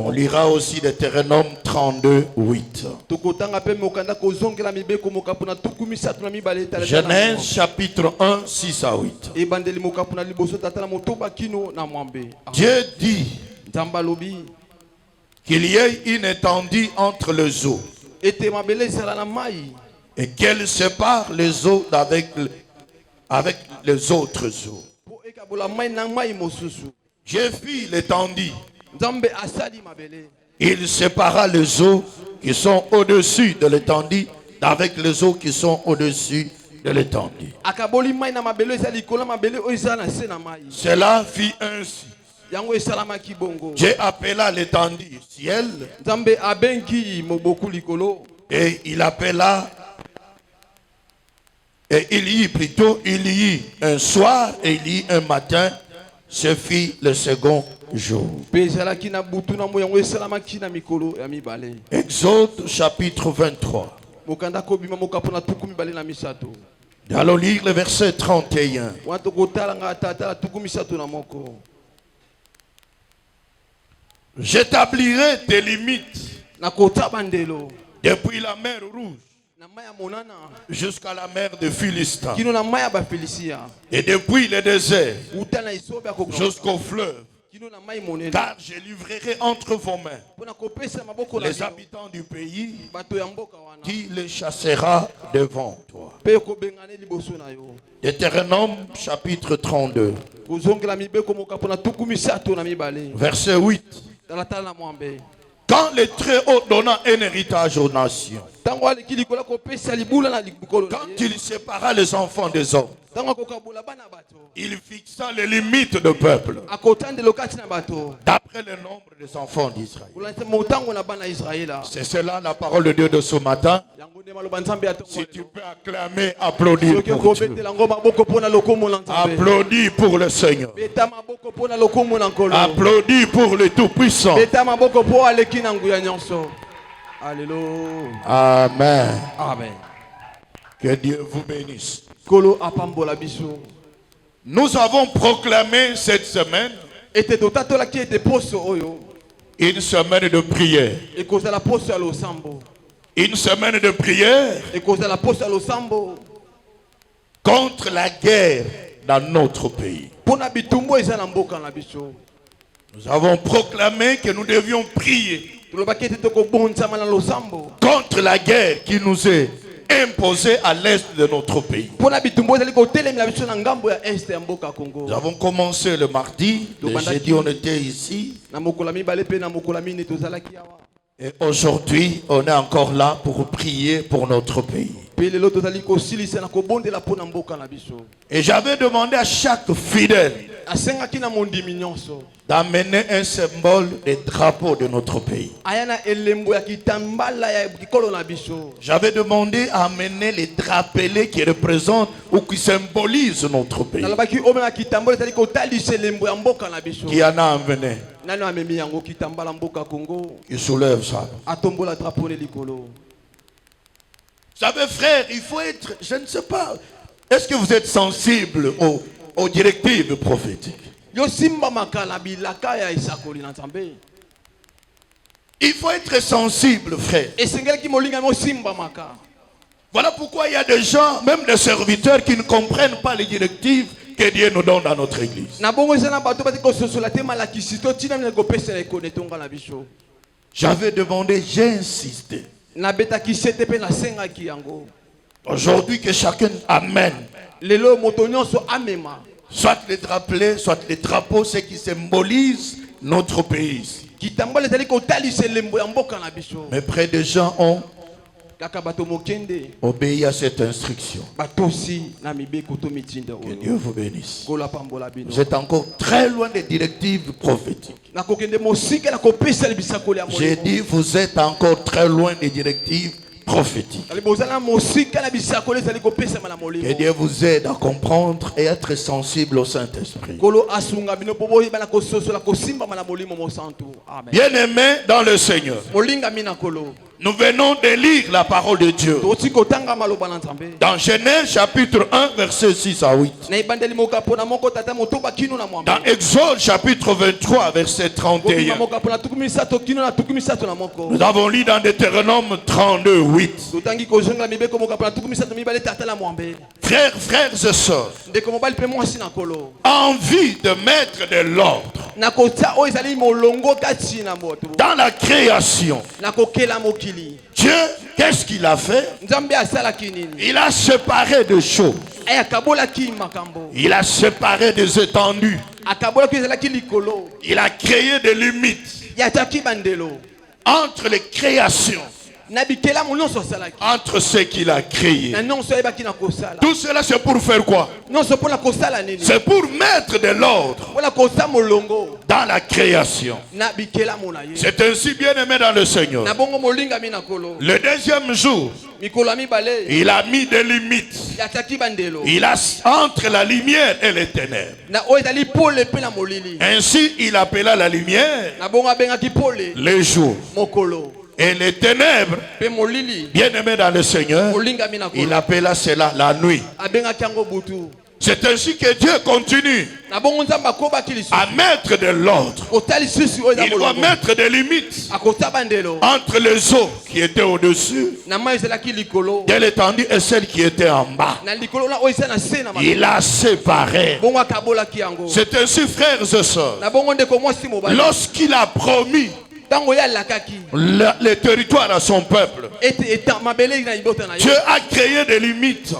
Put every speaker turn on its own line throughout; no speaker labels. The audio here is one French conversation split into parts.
On lira aussi Deutéronome 32, 8. Genèse chapitre 1, 6 à 8. Dieu dit qu'il y ait une étendue entre les eaux et qu'elle sépare les eaux avec les autres eaux. Dieu fit l'étendue. Il sépara les eaux qui sont au-dessus de l'étendue avec les eaux qui sont au-dessus de l'étendue. Cela fit ainsi. Dieu appela l'étendue ciel et il appela et il y eut un soir et il y eut un matin. Ce fit le second jour. Exode chapitre 23. Nous allons lire le verset 31. J'établirai tes limites depuis la mer Rouge jusqu'à la mer de Philistin et depuis le désert jusqu'au fleuve, car je livrerai entre vos mains les habitants du pays, qui les chassera devant toi. Deutéronome chapitre 32 verset 8. Quand le Très-Haut donna un héritage aux nations, quand il sépara les enfants des hommes, il fixa les limites de peuple d'après le nombre des enfants d'Israël. C'est cela la parole de Dieu de ce matin. Si tu peux acclamer, applaudir pour Dieu. Applaudis pour le Seigneur. Applaudis pour le Tout-Puissant.
Alléluia.
Amen.
Amen.
Que Dieu vous bénisse. Nous avons proclamé cette semaine une semaine de prière. Une semaine de prière contre la guerre dans notre pays. Nous avons proclamé que nous devions prier contre la guerre qui nous est imposée à l'est de notre pays. Nous avons commencé le mardi, le jeudi on était ici. Et aujourd'hui, on est encore là pour prier pour notre pays. Et j'avais demandé à chaque fidèle d'amener un symbole des drapeaux de notre pays. J'avais demandé à amener les drapelés qui représentent ou qui symbolisent notre pays. Qui en a amené? Qui soulève ça. Vous savez, frère, il faut être, je ne sais pas, est-ce que vous êtes sensible aux directives prophétiques? Il faut être sensible, frère. Voilà pourquoi il y a des gens, même des serviteurs, qui ne comprennent pas les directives que Dieu nous donne dans notre église. J'avais demandé, j'ai insisté. Aujourd'hui, que chacun amène soit les drapelés, soit les drapeaux, ce qui symbolise notre pays. Mais près de gens ont obéi à cette instruction. Que Dieu vous bénisse. Vous êtes encore très loin des directives prophétiques. J'ai dit, vous êtes encore très loin des directives prophétiques. Que Dieu vous aide à comprendre et être sensible au Saint-Esprit. Bien-aimés dans le Seigneur, Nous venons de lire la parole de Dieu. Dans Genèse chapitre 1, verset 6 à 8. Dans Exode chapitre 23, verset 31. Nous avons lu dans Deutéronome 32, 8. Frères et sœurs, envie de mettre de l'ordre dans la création. Dieu, qu'est-ce qu'il a fait? Il a séparé des choses. Il a séparé des étendues. Il a créé des limites entre les créations, entre ce qu'il a créé. Tout cela, c'est pour faire quoi? C'est pour mettre de l'ordre dans la création. C'est ainsi, bien aimé dans le Seigneur. Le deuxième jour, il a mis des limites. Il a entre la lumière et les ténèbres. Ainsi, il appela la lumière le jour. Et les ténèbres, bien aimé dans le Seigneur, il appela cela la nuit. C'est ainsi que Dieu continue à mettre de l'ordre. Il doit mettre des limites entre les eaux qui étaient au-dessus de l'étendue et celles qui étaient en bas. Il a séparé. C'est ainsi, frères et sœurs, lorsqu'il a promis le territoire à son peuple, Dieu a créé des limites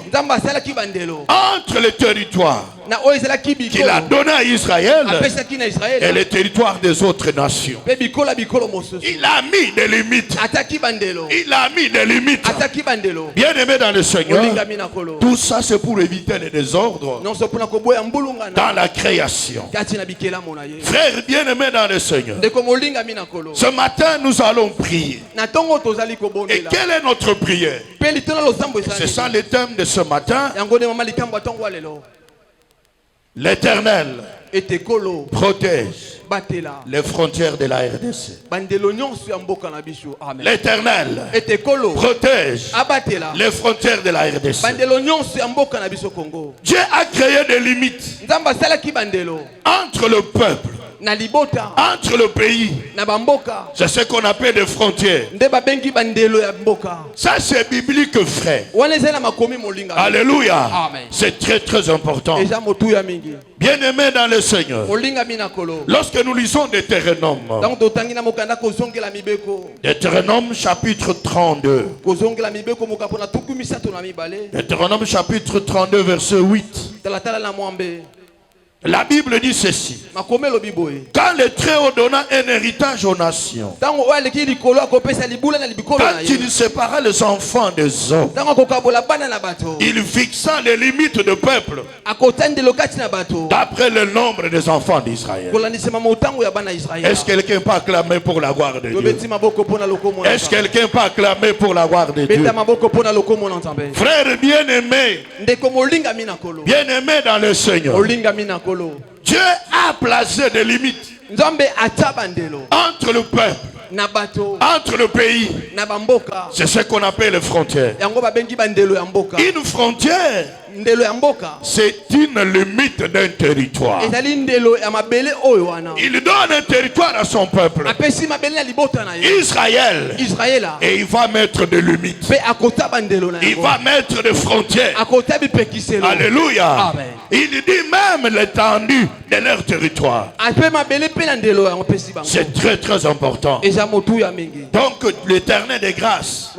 entre les territoires qu'il a donné à Israël et les territoires des autres nations. Il a mis des limites. Il a mis des limites. Bien aimé dans le Seigneur, tout ça c'est pour éviter les désordres dans la création. Frères bien aimés dans le Seigneur, ce matin nous allons prier. Et quelle est notre prière? C'est ça le thème de ce matin. L'Éternel protège les frontières de la RDC. L'Éternel protège les frontières de la RDC. Dieu a créé des limites entre le peuple, entre le pays. C'est ce qu'on appelle des frontières. Ça c'est biblique, frère. Alléluia. C'est très très important. Bien aimé dans le Seigneur, lorsque nous lisons Deutéronome, Deutéronome chapitre 32, Deutéronome chapitre 32 verset 8, la Bible dit ceci: quand le Très-Haut donna un héritage aux nations, quand il sépara les enfants des hommes, il fixa les limites de peuple d'après le nombre des enfants d'Israël. Est-ce que quelqu'un peut acclamer pour la gloire de Dieu? Est-ce que quelqu'un peut acclamer pour la gloire de Dieu? Frères bien-aimés, bien-aimés dans le Seigneur, Dieu a placé des limites entre le peuple, entre le pays. C'est ce qu'on appelle les frontières. Une frontière, c'est une limite d'un territoire. Il donne un territoire à son peuple, Israël, et il va mettre des limites. Il va mettre des frontières. Alléluia. Il dit même l'étendue de leur territoire. C'est très très important. Donc l'Éternel des grâces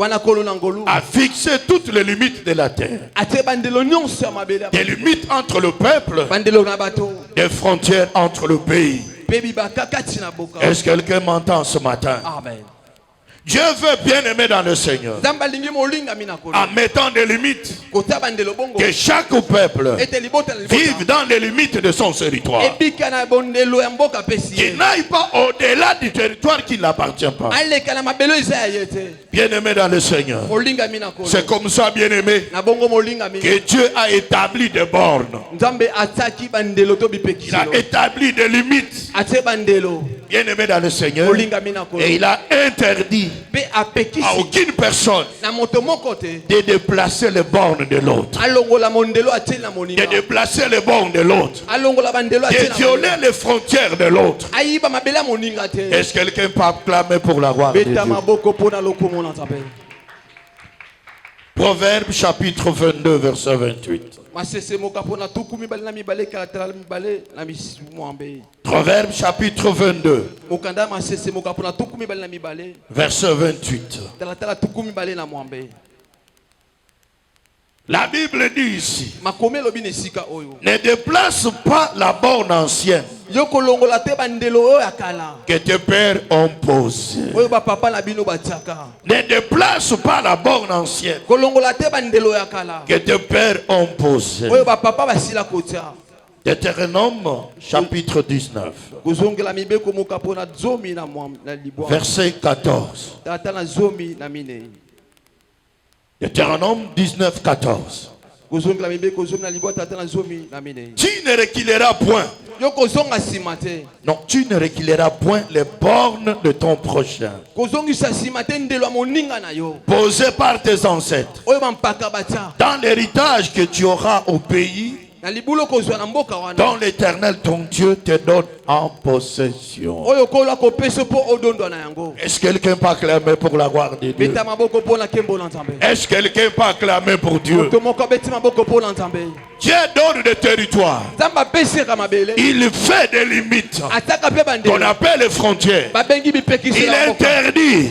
a fixé toutes les limites de la terre. Des limites entre le peuple, des frontières entre le pays. Est-ce que quelqu'un m'entend ce matin? Amen. Dieu veut bien aimer dans le Seigneur, en mettant des limites, que chaque peuple vive dans les limites de son territoire, qu'il n'aille pas au-delà du territoire qui n'appartient pas. Bien aimé dans le Seigneur, c'est comme ça, bien aimé, que Dieu a établi des bornes. Il a établi des limites, bien aimé dans le Seigneur, et il a interdit à aucune personne de déplacer les bornes de l'autre, de déplacer les bornes de l'autre, de violer les frontières de l'autre. Est-ce que quelqu'un peut acclamer pour la gloire de Dieu? Proverbe chapitre 22 verset 28. Proverbe chapitre 22 verset 28. La Bible dit ici, ne déplace pas la borne ancienne que tes pères ont posée. Ne déplace pas la borne ancienne que tes pères ont posée. Deutéronome chapitre 19 verset 14. Deutéronome 19, 14. Tu ne reculeras point. Non, tu ne reculeras point les bornes de ton prochain, posées par tes ancêtres, dans l'héritage que tu auras au pays dont l'Éternel ton Dieu te donne en possession. Est-ce que quelqu'un peut acclamer pour la gloire de Dieu? Est-ce que quelqu'un peut acclamer pour Dieu? Dieu donne des territoires. Il fait des limites qu'on appelle les frontières. Il interdit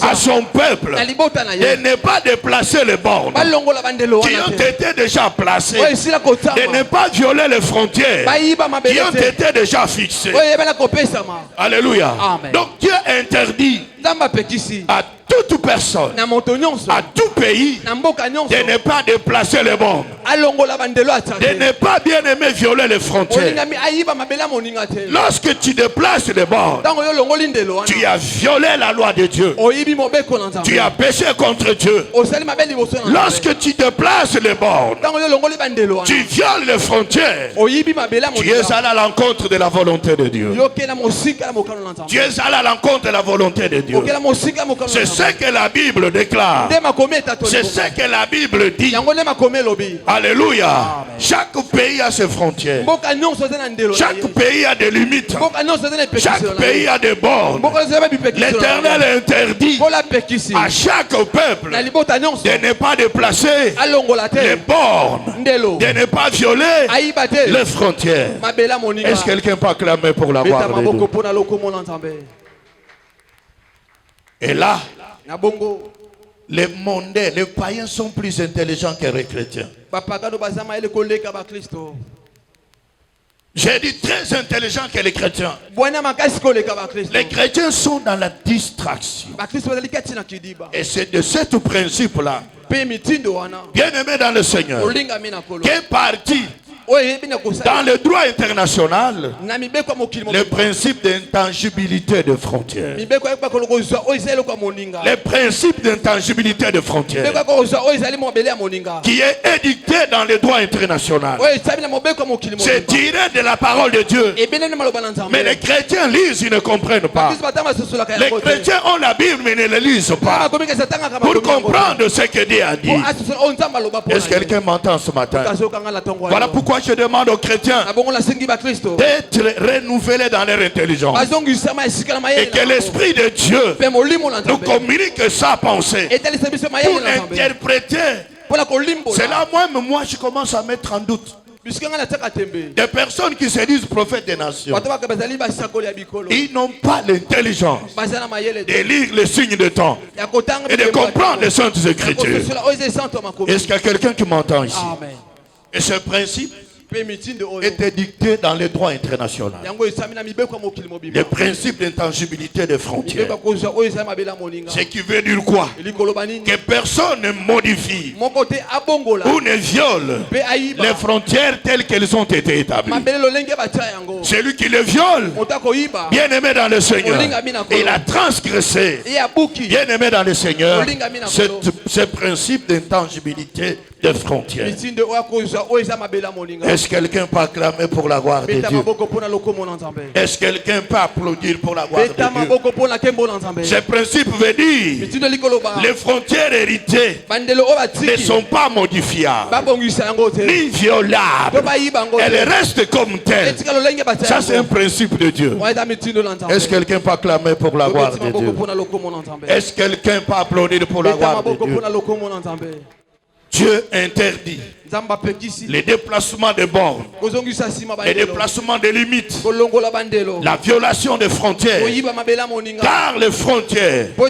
à son peuple de ne pas déplacer les bornes qui ont été déjà placées, de ne pas violer les frontières qui ont été déjà fixées. Alléluia. Donc Dieu interdit à toute personne, à tout pays, de ne pas déplacer les bornes, de ne pas bien aimer violer les frontières. Lorsque tu déplaces les bornes, tu as violé la loi de Dieu. Tu as péché contre Dieu. Lorsque tu déplaces les bornes, tu violes les frontières. Tu es allé à l'encontre de la volonté de Dieu. Tu es allé à l'encontre de la volonté de Dieu. C'est ce que la Bible déclare. C'est ce que la Bible dit. Alléluia. Amen. Chaque pays a ses frontières. Chaque pays a des limites. Chaque pays a des bornes. L'Éternel interdit à chaque peuple de ne pas déplacer les bornes, de ne pas violer les frontières. Est-ce que quelqu'un peut acclamer pour la gloire de Dieu? Et là, les mondains, les païens sont plus intelligents que les chrétiens. J'ai dit très intelligents que les chrétiens. Les chrétiens sont dans la distraction. Et c'est de ce principe-là, bien aimé dans le Seigneur, qu'est parti dans le droit international le principe d'intangibilité de frontières. Le principe d'intangibilité de frontières qui est édicté dans le droit international. C'est tiré de la parole de Dieu. Mais les chrétiens lisent, ils ne comprennent pas. Les chrétiens ont la Bible mais ne la lisent pas pour comprendre ce que Dieu a dit. Est-ce que quelqu'un m'entend ce matin? Voilà pourquoi je demande aux chrétiens d'être renouvelés dans leur intelligence et que l'Esprit de Dieu nous communique sa pensée pour interpréter. C'est là moi je commence à mettre en doute des personnes qui se disent prophètes des nations. Ils n'ont pas l'intelligence de lire les signes de temps et de comprendre les saintes écritures. Est-ce qu'il y a quelqu'un qui m'entend ici? Et ce principe est édicté dans le droit international. Le principe d'intangibilité des frontières. Ce qui veut dire quoi? Que personne ne modifie ou ne viole les frontières telles qu'elles ont été établies. Celui qui les viole, bien aimé dans le Seigneur, il a transgressé. Bien aimé dans le Seigneur, ce principe d'intangibilité des frontières. Est-ce que quelqu'un peut acclamer pour la gloire de Dieu? Est-ce que quelqu'un peut applaudir pour la gloire de Dieu? Ce principe veut dire les frontières héritées ne sont pas modifiables ni violables. Elles restent comme telles. Ça, c'est un principe de Dieu. Est-ce que quelqu'un peut acclamer pour la gloire de Dieu? Est-ce que quelqu'un peut applaudir pour la gloire de Dieu? Dieu interdit les déplacements de bornes, les déplacements de limites, la violation des frontières, car les frontières ont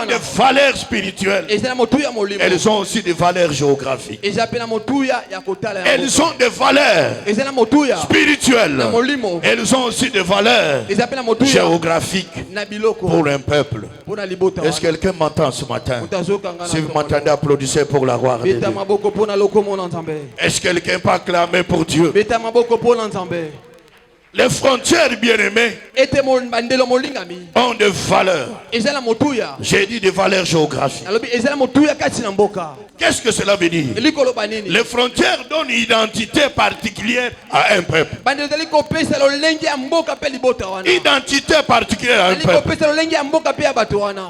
des valeurs spirituelles. Elles ont aussi des valeurs géographiques. Elles ont des valeurs spirituelles. Elles ont aussi des valeurs géographiques pour un peuple. Est-ce que quelqu'un m'entend ce matin? Si vous m'entendez, applaudissez pour la gloire de Dieu. Est-ce que quelqu'un peut acclamer pour Dieu? Les frontières, bien-aimées, ont des valeurs. J'ai dit des valeurs géographiques. Qu'est-ce que cela veut dire? Les frontières donnent une identité particulière à un peuple. Identité particulière à un peuple.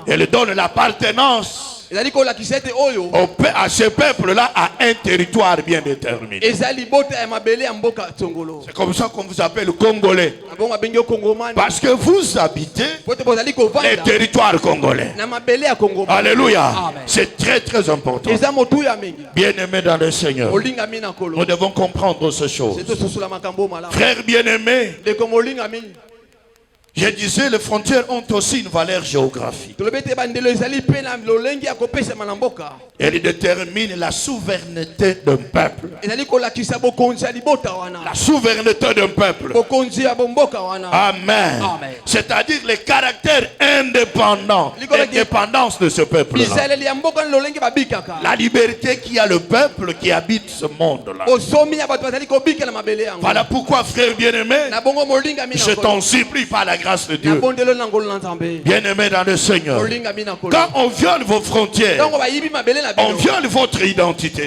Elle donne l'appartenance à ce peuple-là à un territoire bien déterminé. C'est comme ça qu'on vous appelle Congolais. Parce que vous habitez les territoires congolais. Alléluia. C'est très très important. Bien-aimés dans le Seigneur, nous devons comprendre ces choses. Frères bien-aimés, je disais, les frontières ont aussi une valeur géographique. Elles déterminent la souveraineté d'un peuple. La souveraineté d'un peuple. Amen. C'est-à-dire le caractère indépendant, l'indépendance de ce peuple-là. La liberté qu'il y a le peuple qui habite ce monde-là. Voilà pourquoi, frère bien-aimé, je t'en supplie par la grâce de Dieu, bien-aimé dans le Seigneur, quand on viole vos frontières, on viole votre identité.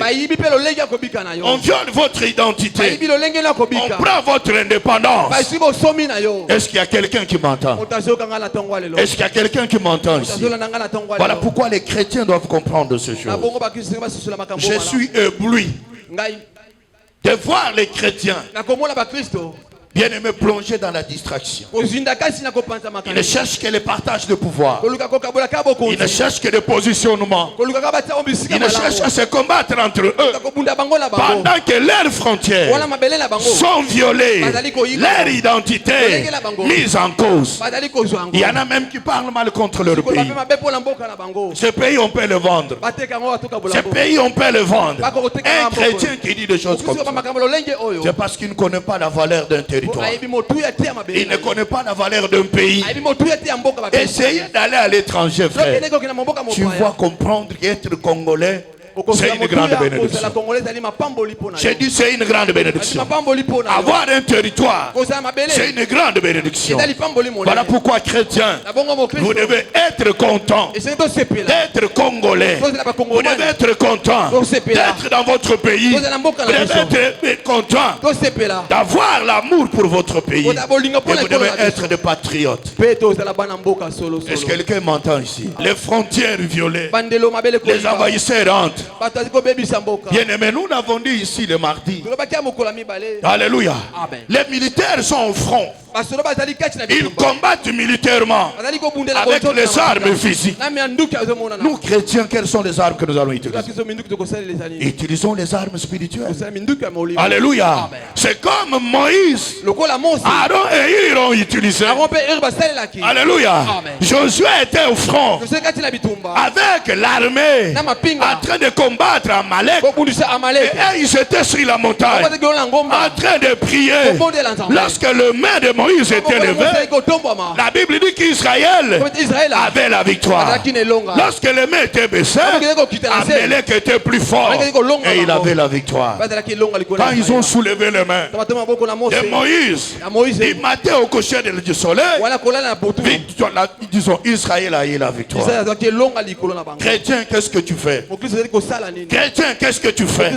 On viole votre identité. On prend votre indépendance. Est-ce qu'il y a quelqu'un qui m'entend? Est-ce qu'il y a quelqu'un qui m'entend ici? Voilà pourquoi les chrétiens doivent comprendre ces choses. Je suis ébloui de voir les chrétiens bien-aimés plongés dans la distraction. Ils ne cherchent que le partage de pouvoir. Ils ne cherchent que le positionnement. Ils ne cherchent à se combattre entre eux. Pendant que leurs frontières sont violées, leur identité mise en cause. Il y en a même qui parlent mal contre leur pays. Ce pays, on peut le vendre. Ce pays, on peut le vendre. Un chrétien qui dit des choses comme ça, c'est parce qu'il ne connaît pas la valeur d'un territoire. Il ne connaît pas la valeur d'un pays. Essayez d'aller à l'étranger, frère. Tu vas comprendre qu'être congolais, c'est une grande bénédiction. J'ai dit c'est une grande bénédiction. Avoir un territoire, c'est une grande bénédiction. Voilà pourquoi chrétiens, vous devez être contents d'être congolais. Vous devez être contents d'être dans votre pays. Vous devez être contents d'avoir l'amour pour votre pays. Et vous devez être des patriotes. Est-ce que quelqu'un m'entend ici? Les frontières violées, les envahisseurs rentrent. Bien aimé, nous l'avons dit ici le mardi. Alléluia. Les militaires sont au front. Ils combattent militairement avec les armes physiques. Nous chrétiens, quelles sont les armes que nous allons utiliser? Utilisons les armes spirituelles. Alléluia. C'est comme Moïse, Aaron et Hur ont utilisé. Alléluia. Josué était au front avec l'armée en train de combattre Amalek. Et ils étaient sur la montagne en train de prier. Lorsque le main de Moïse était levé, la Bible dit qu'Israël avait la victoire. Lorsque les mains étaient baissées, Amalek était plus fort et il avait la victoire. Quand ils ont soulevé les mains de Moïse, ils mataient au coucher du soleil, disons, Israël a eu la victoire. Chrétien, qu'est-ce que tu fais? Chrétien, qu'est-ce que tu fais?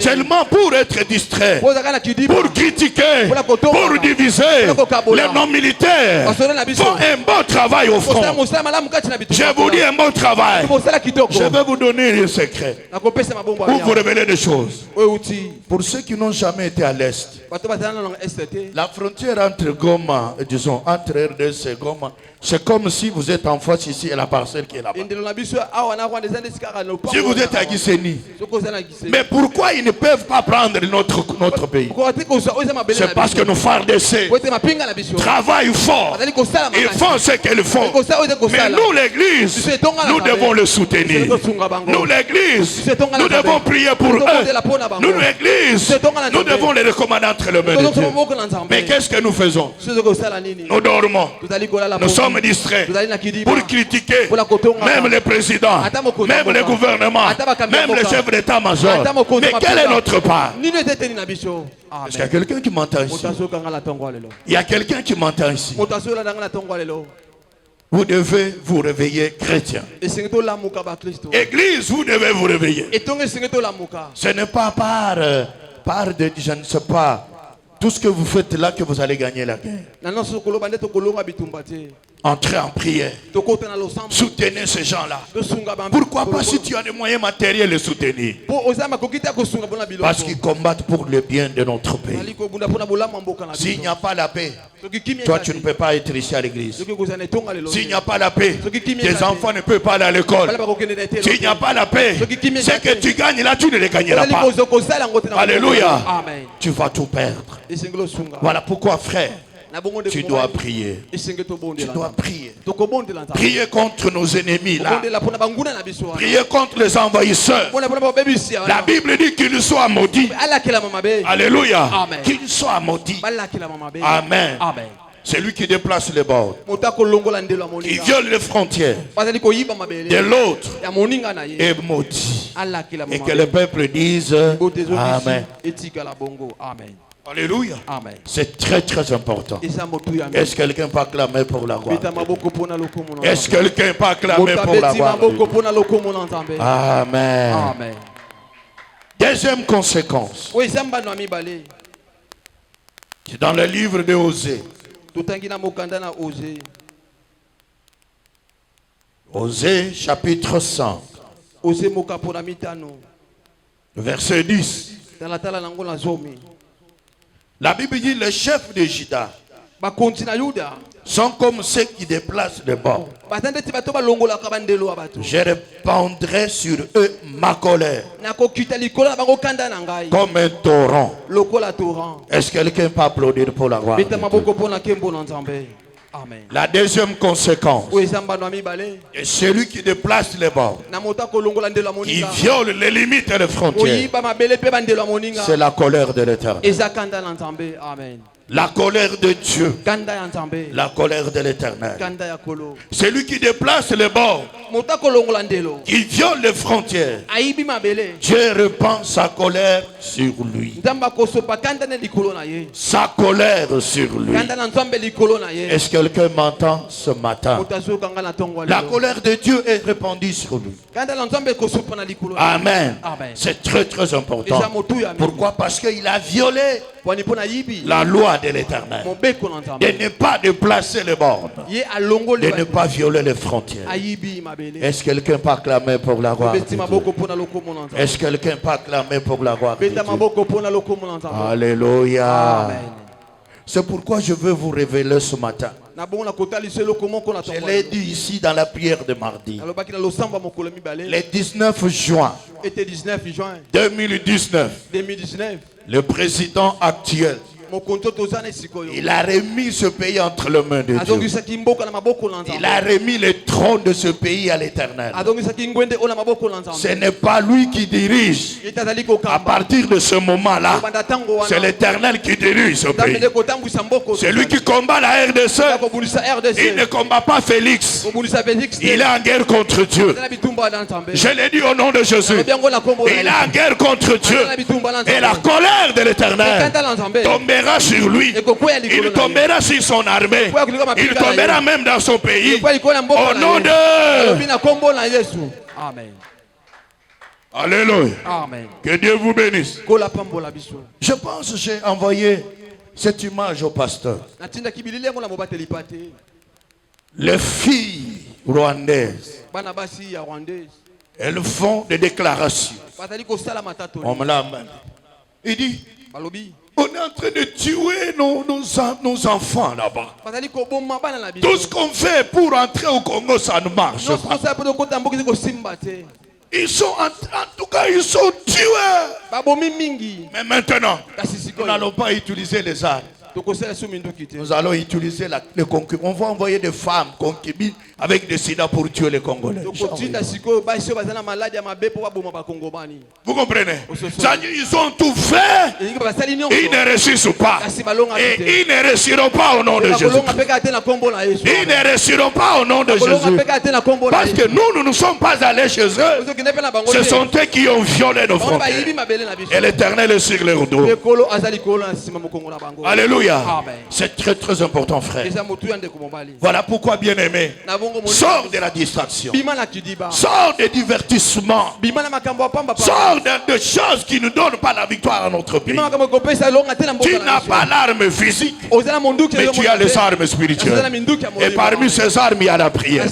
Seulement pour être distrait, pour critiquer, pour diviser. Les non-militaires font un bon travail au front. Je vous dis un bon travail. Je vais vous donner un secret pour vous révéler des choses. Pour ceux qui n'ont jamais été à l'Est, la frontière entre Goma, disons, entre RDC et Goma, c'est comme si vous êtes en face ici et la parcelle qui est là-bas. Si vous êtes à Gisenyi, mais pourquoi ils ne peuvent pas prendre notre pays? C'est parce que nos FARDC travaillent fort. Ils font ce qu'ils font. Mais nous, l'église, nous devons le soutenir. Nous, l'église, nous devons prier pour eux. Nous, l'église, nous devons les recommander entre les mains de Dieu. Mais qu'est-ce que nous faisons? Nous dormons. Nous sommes distraits pour critiquer même les présidents, même les gouvernements, même les chefs d'état-major. Mais quelle est notre part? Est-ce qu'il y a quelqu'un qui m'entend ici? Il y a quelqu'un qui m'entend ici. Vous devez vous réveiller chrétien. Église, vous devez vous réveiller. Ce n'est pas par de, je ne sais pas, tout ce que vous faites là que vous allez gagner la guerre. Entrez en prière. Soutenez ces gens-là. Pourquoi pas, si tu as des moyens matériels, les soutenir? Parce qu'ils combattent pour le bien de notre pays. S'il n'y a pas la paix, toi tu ne peux pas être ici à l'église. S'il n'y a pas la paix, tes enfants ne peuvent pas aller à l'école. S'il n'y a pas la paix, ce que tu gagnes là, tu ne les gagneras pas. Alléluia. Tu vas tout perdre. Voilà pourquoi, frère, tu dois prier. Tu dois prier. Prier contre nos ennemis là. Prier contre les envahisseurs. La Bible dit qu'ils soient maudits. Alléluia. Qu'ils soient maudits. Amen. C'est lui qui déplace les bords, qui viole les frontières de l'autre est maudit. Et que le peuple dise Amen. Alléluia. C'est très très important. Est-ce que quelqu'un peut acclamer pour la gloire? Est-ce que quelqu'un peut acclamer pour la gloire? Amen. Deuxième conséquence. C'est dans le livre de Osée. Osée chapitre 100. Verset 10. La Bible dit les chefs de Juda sont comme ceux qui déplacent les bords. Je répandrai sur eux ma colère comme un torrent. Est-ce que quelqu'un peut applaudir pour la gloire? Amen. La deuxième conséquence est celui qui déplace les bords, qui viole les limites et les frontières. C'est la colère de l'Éternel. La colère de Dieu. La colère de l'Éternel. Celui qui déplace les bords, qui viole les frontières, Dieu répand sa colère sur lui. Sa colère sur lui. Est-ce que quelqu'un m'entend ce matin? La colère de Dieu est répandue sur lui. Amen. C'est très très important. Pourquoi? Parce qu'il a violé la loi de l'Éternel, de ne pas déplacer les bornes, de ne pas violer les frontières. Est-ce que quelqu'un peut acclamer pour la gloire de Dieu? Est-ce que quelqu'un peut acclamer pour la gloire de Dieu? Alléluia. C'est pourquoi je veux vous révéler ce matin. Je l'ai dit ici dans la prière de mardi. Le 19 juin 2019, le président actuel Il a remis ce pays entre les mains de Dieu. Il a remis le trône de ce pays à l'Éternel. Ce n'est pas lui qui dirige. À partir de ce moment-là, c'est l'Éternel qui dirige ce pays. C'est lui qui combat la RDC. Il ne combat pas Félix. Il est en guerre contre Dieu. Je l'ai dit au nom de Jésus. Il est en guerre contre Dieu. Et la colère de l'Éternel tombera sur lui. Il tombera sur son armée. Il tombera même dans son pays. Au nom de...
Amen.
Alléluia.
Amen.
Que Dieu vous bénisse. Je pense que j'ai envoyé cette image au pasteur. Les filles rwandaises, elles font des déclarations. On me l'amène. Il dit, on est en train de tuer nos enfants là-bas. Tout ce qu'on fait pour entrer au Congo, ça ne marche pas. Ils sont en tout cas, ils sont tués. Mais maintenant, nous n'allons pas utiliser les armes. Nous allons utiliser les concubines. On va envoyer des femmes concubines avec des sida pour tuer les Congolais. Vous comprenez? Ils ont tout fait. Ils ne réussissent pas. Et ils ne réussiront pas au nom de Jésus. Ils ne réussiront pas au nom de Jésus. Parce que nous ne sommes pas allés chez eux. Ce sont eux qui ont violé nos frontières. Et l'Éternel est sur leur dos. Alléluia. C'est très très important, frère. Voilà pourquoi, bien-aimé, sors de la distraction, sors des divertissements, sors de choses qui ne donnent pas la victoire à notre pays. Tu n'as pas l'arme physique, mais tu as les armes spirituelles. Et parmi ces armes, il y a la prière.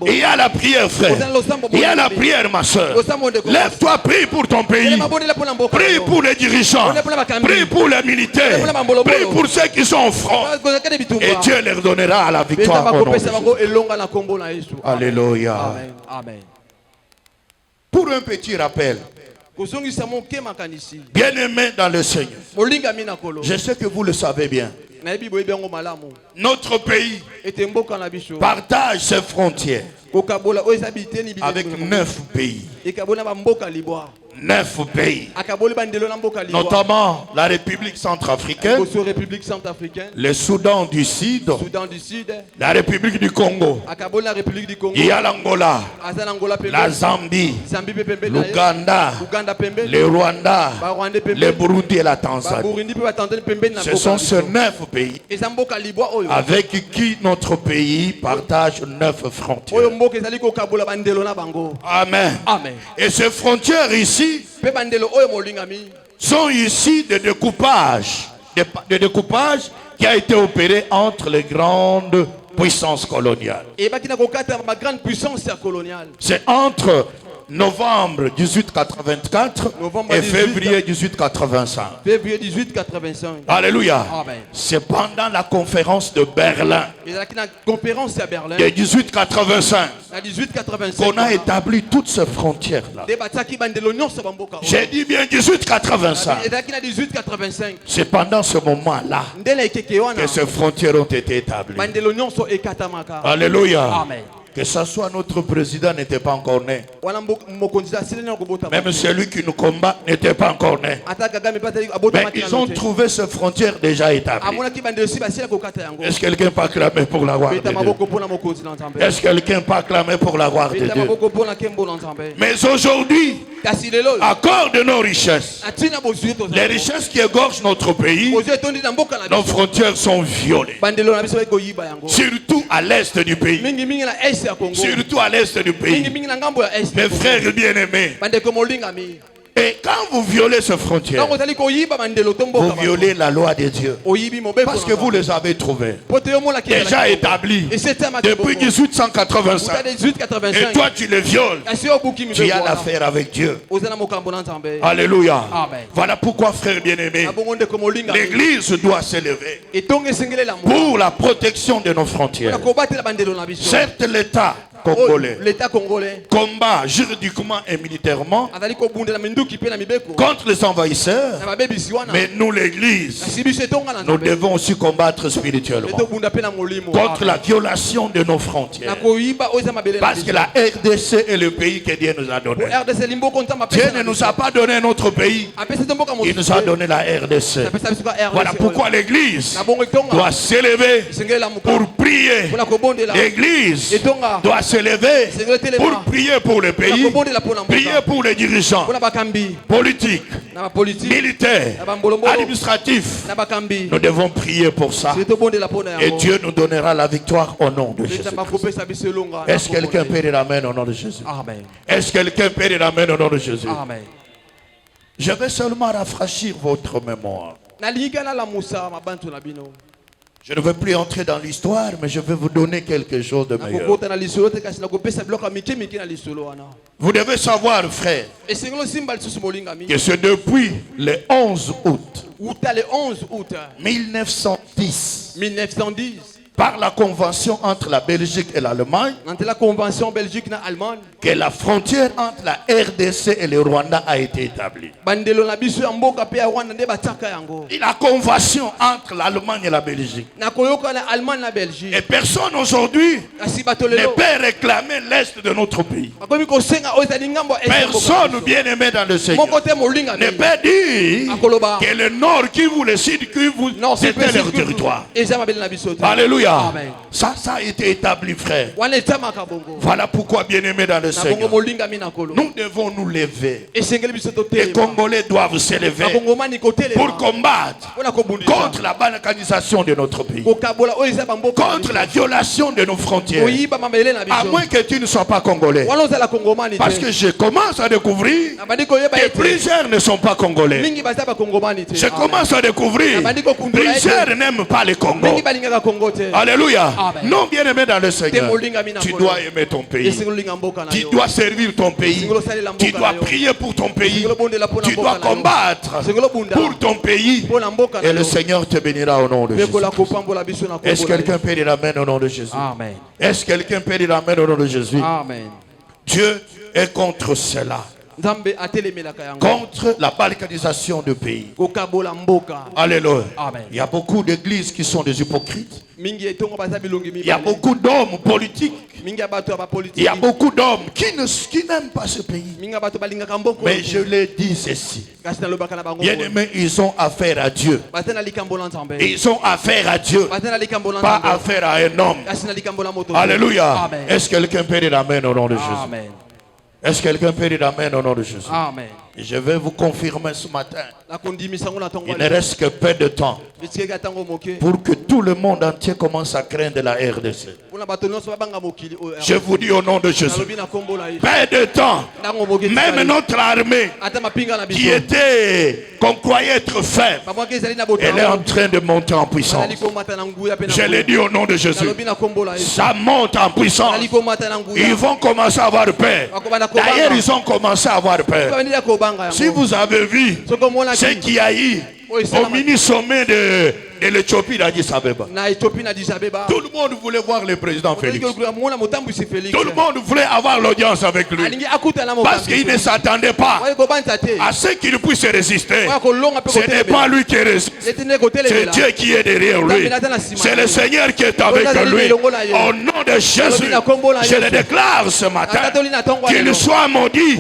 Il y a la prière, frère. Il y a la prière, ma soeur. Lève-toi, prie pour ton pays. Prie pour les dirigeants. Prie pour les militaires. Prie pour ceux qui sont au front. Et Dieu leur donnera la victoire au nom de Jésus. Alléluia.
Amen.
Pour un petit rappel, bien-aimés dans le Seigneur, je sais que vous le savez bien. Notre pays partage ses frontières avec 9 pays. 9 pays, notamment la République centrafricaine, le Soudan du Sud, la République du Congo, il y a l'Angola, la Zambie, l'Ouganda, le Rwanda, le Burundi et la Tanzanie. Ce sont ces 9 pays avec qui notre pays partage 9 frontières. Amen. Et ces frontières ici sont ici des découpages qui a été opéré entre les grandes puissances coloniales. C'est entre novembre 1884 et février 1885. Alléluia. C'est pendant la conférence de Berlin de 1885 qu'on a établi toutes ces frontières-là. J'ai dit bien 1885. C'est pendant ce moment-là que ces frontières ont été établies. Alléluia.
Amen.
Que ce soit notre président n'était pas encore né. Même celui qui nous combat n'était pas encore né. Mais ils ont trouvé ces frontières déjà établies. Est-ce que quelqu'un peut acclamer pour la gloire de Dieu? Est-ce que quelqu'un peut acclamer pour la gloire de Dieu? Mais aujourd'hui, à cause de nos richesses, les richesses qui égorgent notre pays, nos frontières sont violées. Surtout à l'est du pays. Surtout à l'est du pays. Mes frères bien-aimés, et quand vous violez ces frontières, vous violez la loi de Dieu. Parce que vous les avez trouvées déjà établies depuis 1885. Et toi tu les violes. Tu as l'affaire avec Dieu. Alléluia. Voilà pourquoi, frère bien-aimé, l'église doit s'élever pour la protection de nos frontières. Certes, l'État congolais.
L'État congolais.
Combat juridiquement et militairement contre les envahisseurs. Mais nous, l'Église, nous devons aussi combattre spirituellement contre la violation de nos frontières. Parce que la RDC est le pays que Dieu nous a donné. Dieu ne nous a pas donné notre pays. Il nous a donné la RDC. Voilà pourquoi l'Église doit s'élever pour prier. L'Église doit s'élever pour prier pour le pays, prier pour les dirigeants politiques, militaires, administratifs. Nous devons prier pour ça. Et Dieu nous donnera la victoire au nom de Jésus. Est-ce que quelqu'un peut dire amen au nom de Jésus? Est-ce que quelqu'un peut dire amen au nom de Jésus? Je vais seulement rafraîchir votre mémoire. Je ne veux plus entrer dans l'histoire, mais je vais vous donner quelque chose de meilleur. Vous devez savoir, frère, que c'est depuis le 11 août 1910, par la convention entre la Belgique et l'Allemagne, que la frontière entre la RDC et le Rwanda a été établie. Et la convention entre l'Allemagne et la Belgique. Et personne aujourd'hui ne peut réclamer l'Est de notre pays. Personne, bien aimé dans le Seigneur, ne peut dire que le Nord qui vous, le Sud qui vous, c'était leur territoire. Alléluia. Amen. Ça a été établi, frère. Voilà pourquoi, bien aimé dans le Seigneur, nous devons nous lever. Les Congolais doivent s'élever pour combattre contre la balkanisation de notre pays, contre la violation de nos frontières. À moins que tu ne sois pas congolais. Parce que je commence à découvrir que plusieurs ne sont pas congolais. Je commence à découvrir que plusieurs n'aiment pas le Congo. Alléluia. Non, bien aimé dans le Seigneur, tu dois aimer ton pays. Tu dois servir ton pays. Tu dois prier pour ton pays. Tu dois combattre pour ton pays. Et le Seigneur te bénira au nom de Jésus. Est-ce que quelqu'un peut dire amen au nom de Jésus? Amen. Est-ce que quelqu'un peut dire amen au nom de Jésus? Amen. Dieu est contre cela. Contre la balkanisation du pays. Alléluia. Amen. Il y a beaucoup d'églises qui sont des hypocrites. Il y a beaucoup d'hommes politiques. Il y a beaucoup d'hommes qui n'aiment pas ce pays. Mais je l'ai dit ceci. Bien aimés, ils ont affaire à Dieu. Ils ont affaire à Dieu. Pas affaire à un homme. Alléluia. Est-ce que quelqu'un peut dire amen au nom de Jésus? Amen. Est-ce que quelqu'un peut dire amen au nom de Jésus? Amen. Et je vais vous confirmer ce matin. Il ne reste que peu de temps pour que tout le monde entier commence à craindre la RDC. Je vous dis au nom de Jésus, peu de temps, même notre armée qu'on croyait être faible, elle est en train de monter en puissance. Je l'ai dit au nom de Jésus, ça monte en puissance. Ils vont commencer à avoir peur. D'ailleurs, ils ont commencé à avoir peur. Si vous avez vu ce qu'il y a eu au mini-sommet de l'Éthiopie d'Addis Abeba, tout le monde voulait voir le président Félix. Tout le monde voulait avoir l'audience avec lui. Parce qu'il ne s'attendait pas à ce qu'il puisse résister. Ce n'est pas lui qui résiste. C'est Dieu qui est derrière lui. C'est le Seigneur qui est avec lui. Au nom de Jésus, je le déclare ce matin. Qu'il soit maudit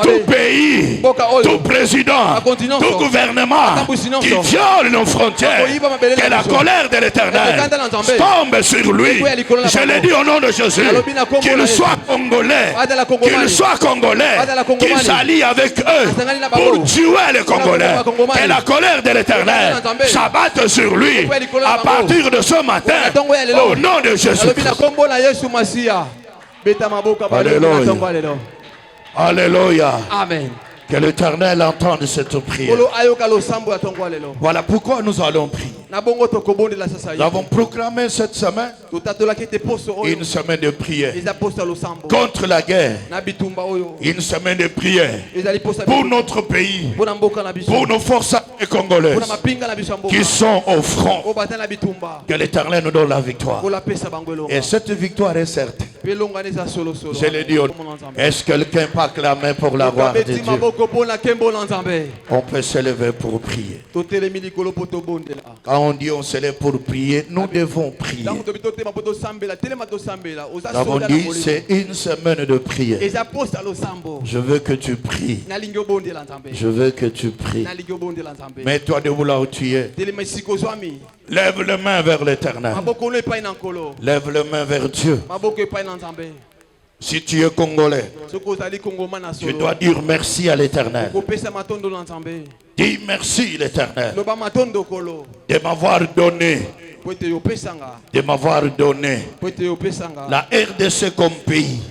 tout pays, tout président, tout gouvernement qui viole nos frontières. Que la colère de l'Éternel tombe sur lui. Je l'ai dit au nom de Jésus. Qu'il soit congolais. Qu'il soit congolais. Qu'il s'allie avec eux pour tuer les Congolais. Et la colère de l'Éternel s'abatte sur lui à partir de ce matin. Au nom de Jésus. Alléluia. Alléluia. Amen. Que l'Éternel entende cette prière. Voilà pourquoi nous allons prier. Nous avons proclamé cette semaine Une semaine de prière. Contre la guerre. Une semaine de prière. Pour notre pays. Pour nos forces armées congolaises. Qui sont au front. Que l'Éternel nous donne la victoire. Et cette victoire est certaine. Je l'ai dit. Est-ce que quelqu'un peut acclamer pour la gloire de Dieu? On peut se lever pour prier. Quand on dit on se lève pour prier, nous devons prier. Nous avons dit c'est une semaine de prière. Je veux que tu pries. Je veux que tu pries. Mets-toi debout là où tu es. Lève les mains vers l'Éternel. Lève les mains vers Dieu. Si tu es congolais, tu dois dire merci à l'Éternel. Dis merci l'Éternel de m'avoir donné la RDC comme pays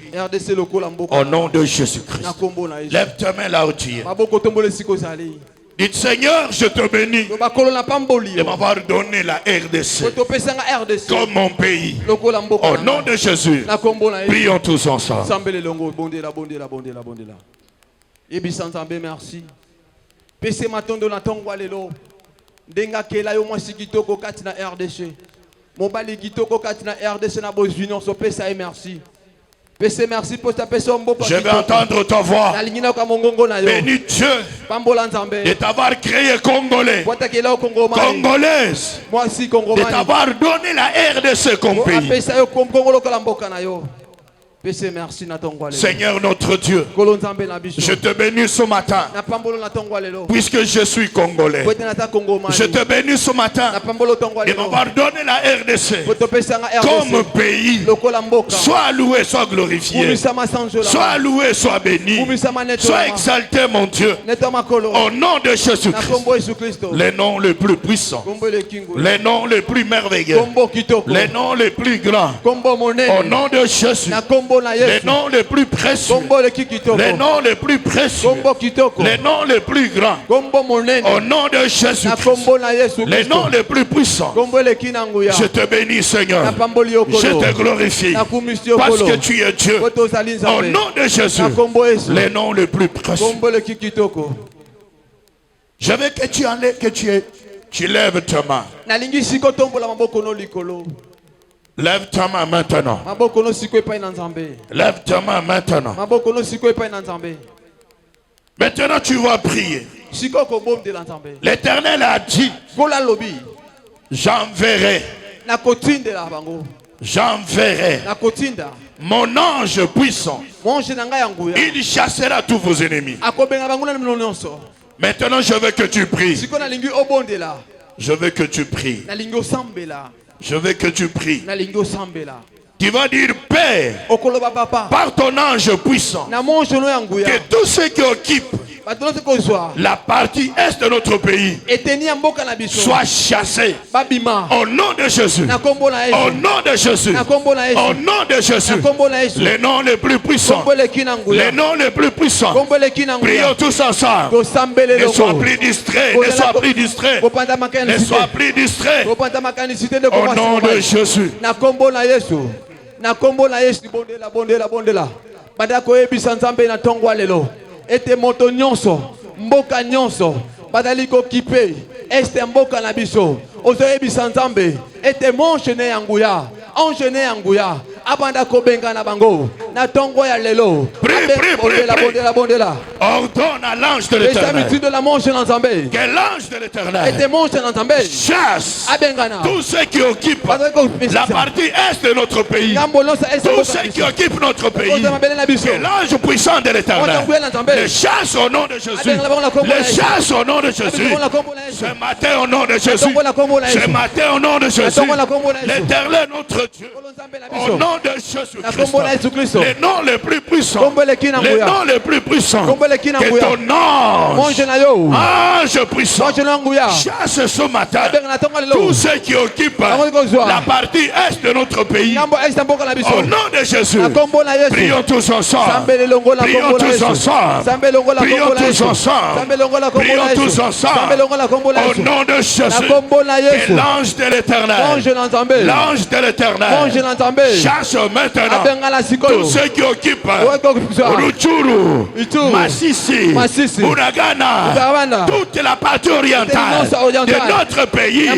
au nom de Jésus-Christ. Lève ta main là où tu es. Dites Seigneur, je te bénis de m'avoir donné la RDC comme mon pays. Au nom de Jésus, prions tous ensemble.
Merci. Matondo na tongwa lelo. Denga kela yo mwasi kitoko kati na RDC. Mobali kitoko kati na RDC na bo union so pesa et merci. Pesa merci pour ta personne.
Je vais entendre ta voix. Bénis Dieu de t'avoir créé Congolais. Congolaise. De t'avoir donné la RDC comme pays. Seigneur notre Dieu, je te bénis ce matin, puisque je suis congolais. Je te bénis ce matin de m'avoir donné la RDC comme pays. Sois loué, sois glorifié. Sois loué, sois béni. Sois exalté, mon Dieu. Au nom de Jésus-Christ, les noms les plus puissants, les noms les plus merveilleux, les noms les plus grands. Au nom de Jésus. Les noms les plus précieux, les noms les plus précieux, les noms les plus grands, au nom de Jésus, les noms les plus puissants. Je te bénis Seigneur, je te glorifie, parce que tu es Dieu. Au nom de Jésus, les noms les plus précieux. Je veux que tu enlèves, tu lèves ta main. Lève ta main maintenant. Lève ta main maintenant. Maintenant tu vas prier. L'Éternel a dit, j'enverrai mon ange puissant. Il chassera tous vos ennemis. Maintenant je veux que tu pries. Je veux que tu pries. Je veux que tu pries. Tu vas dire Père, par ton ange puissant, que tous ceux qui occupent la partie est de notre pays soient chassés au nom de Jésus. Au nom de Jésus. Au nom de Jésus. Les noms les plus puissants. Les noms les plus puissants. Prions tous ensemble. Ne sois plus distrait. Ne sois plus distrait. Ne sois plus distrait. Au nom de Jésus.
Na kombo na Yesu bondela badako ebisa nzambe na tongwa lelo ete moto nyonso mboka nyonso badali ko kipe este mboka na biso ozo ebisa nzambe ete monchene yanguya enchaîné yanguya abanda ko benga na bango na tongwa ya lelo bondela
ordonne à l'ange de l'Éternel
de la monchene nzambe
que l'ange de l'Éternel
ete monchene nzambe
chasse
abengana
tous ceux qui occupent la partie est de notre pays, tous ceux qui occupent notre pays, que l'ange puissant de l'Éternel les chasse au nom de Jésus, les chasse au nom de Jésus. Ce matin au nom de Jésus, ce matin au nom de Jésus, l'Éternel notre Dieu, au nom de Jésus-Christ, les noms les plus puissants, les noms les plus puissants, que ton ange puissant chasse ce matin tous ceux qui occupent la partie est de notre pays. Au nom de Jésus, prions tous ensemble. Prions tous ensemble. Prions tous ensemble. Prions tous ensemble. Au nom de Jésus, que l'ange de l'Éternel, l'ange de l'Éternel chasse maintenant tous ceux qui occupent Rutshuru, Masisi, Bunagana, toute la partie orientale de notre pays.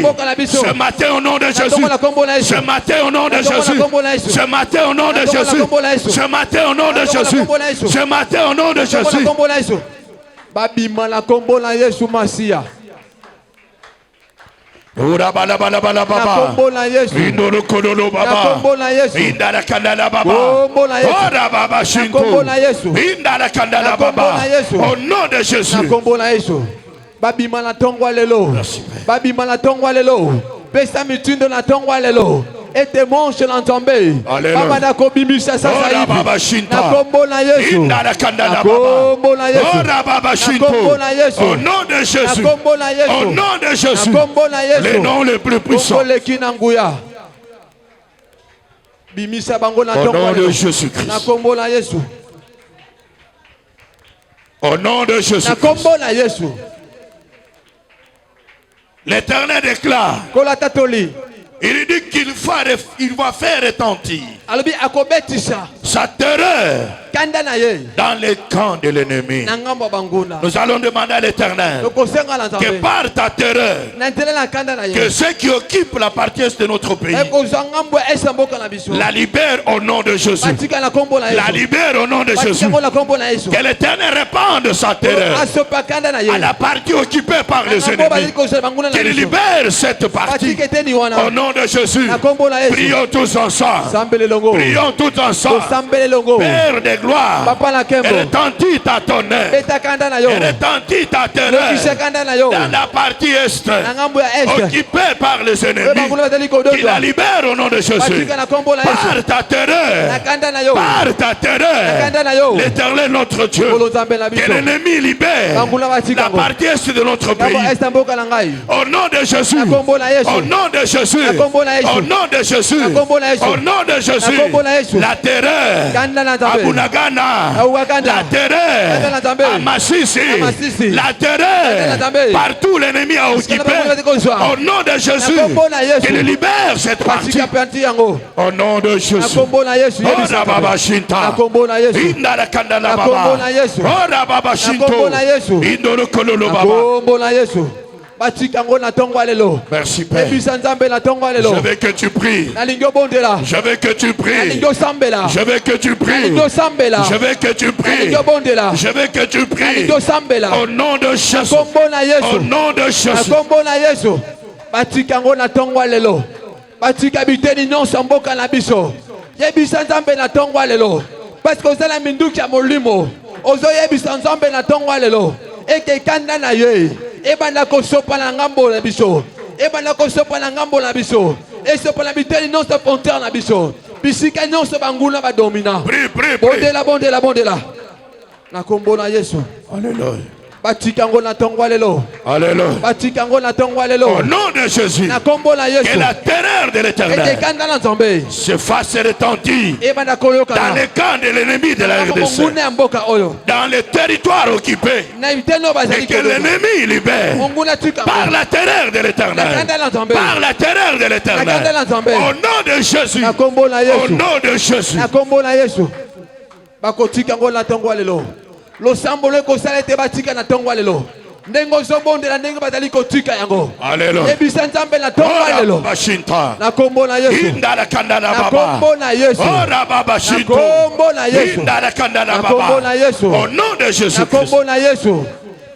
Ce matin au nom de Jésus, ce matin au nom de Jésus, ce matin au nom de Jésus, ce matin au nom de Jésus, ce matin au nom de Jésus.
Babima la kombo na Yesu Masia.
Ura bala bala bala baba. Indoro kodolo baba. Indara kandala baba. Ora baba shinko. Indara kandala baba. Au nom de Jésus.
Babima la tongwa lelo. Babima la tongwa lelo. Pesa mitundo na tongwa lelo. Et tes manches l'entendez. Baba na kobimisa sasa hivi. Na kombo na Yesu.
Indara kandala
baba.
Ora baba shinko. Au nom de Jésus. Au nom de Jésus. Les noms les plus puissants. Au nom de Jésus-Christ. Au nom de Jésus-Christ. L'Éternel déclare. Il dit qu'il va faire retentir sa terreur dans les camps de l'ennemi. Nous allons demander à l'Éternel que par ta terreur, que ceux qui occupent la partie est de notre pays la libère au nom de Jésus. La libère au nom de Jésus. Que l'Éternel répande sa terreur à la partie occupée par les ennemis. Qu'il libère cette partie au nom de Jésus. Prions tous ensemble. Prions tous ensemble. Père de gloire, et retentit ta tonnerre, et retentit ta terreur dans la partie est occupée par les ennemis. Qui la libère au nom de Jésus. Par ta terreur, par ta terreur, l'Éternel notre Dieu, que l'ennemi libère la partie est de notre pays. Au nom de Jésus, au nom de Jésus, au nom de Jésus, au nom de Jésus, la terreur à Bunagana, la terreur à Masisi, la terreur partout l'ennemi a occupé. Au nom de Jésus, qu'il libère cette partie. Au nom de Jésus. Ora baba shinta, indara kandala baba. Ora baba shinto, indoro kololo baba. Merci Père. Je veux que tu pries. Je veux que tu pries. Je veux que tu pries. Je veux que tu pries. Je veux que tu pries. Au nom de Jésus. Au nom de Jésus.
Batikango na tongwa lelo. Batika biteni nyonso mboka na biso. Yebisa nzambe na tongwa lelo. Parce que ozala minduki ya molimo. Ozo yebisa nzambe na tongwa lelo. Eke kanda na ye. Ebana kosopa na ngambo na biso. Ebana kosopa na ngambo na biso. Esopa na biteni nyonso ponter na biso. Bisika nyonso banguna ba domina.
Prie, prie,
prie. Bondela. Na kombo na Yesu.
Alléluia.
Alléluia.
Au nom de Jésus, que la terreur de l'Éternel se fasse retentir dans les camps de l'ennemi de la RDC, dans les territoires occupés, et que l'ennemi libère par la terreur de l'Éternel, par la terreur de l'Éternel. Au nom de Jésus, au nom de Jésus.
Lo sambolo ko salete batika na tongwa lelo ndengo zobondela ndenge batali ko tika yango.
Alléluia.
Ebisa nzambe na tongwa lelo na kombo na Yesu.
Indala kandala baba.
Na kombo na Yesu.
Ora baba shinto.
Na kombo na Yesu.
Indala kandala baba.
Na kombo na Yesu.
Au nom de Jésus.
Na kombo na Yesu.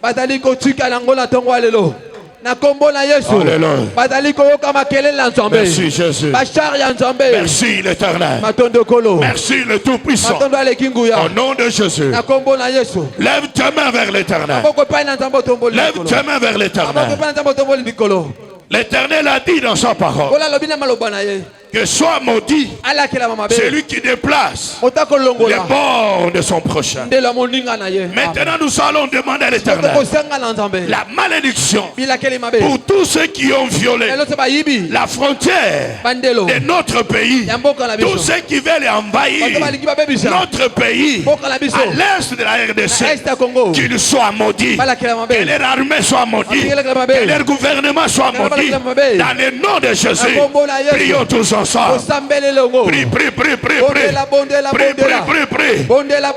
Batali ko tika yango na tongwa lelo. Na kombo na Yesu.
Alléluia.
Batali ko yoka makele na nzambe.
Merci Jésus.
Bachar ya nzambe.
Merci l'Éternel.
Matondo kolo.
Merci le Tout-Puissant.
Matondo ale kinguya.
Au nom de Jésus.
Na kombo na Yesu.
Lève tes mains vers l'Éternel. Lève tes mains vers l'Éternel. L'Éternel a dit dans sa parole Que soit maudit celui qui déplace les bords de son prochain. Maintenant, nous allons demander à l'Éternel la malédiction pour tous ceux qui ont violé la frontière de notre pays, tous ceux qui veulent envahir notre pays à l'est de la RDC, qu'ils soient maudits, que leur armée soit maudite, que leur gouvernement soit maudit, dans le nom de Jésus. Prions tous ensemble. Prie.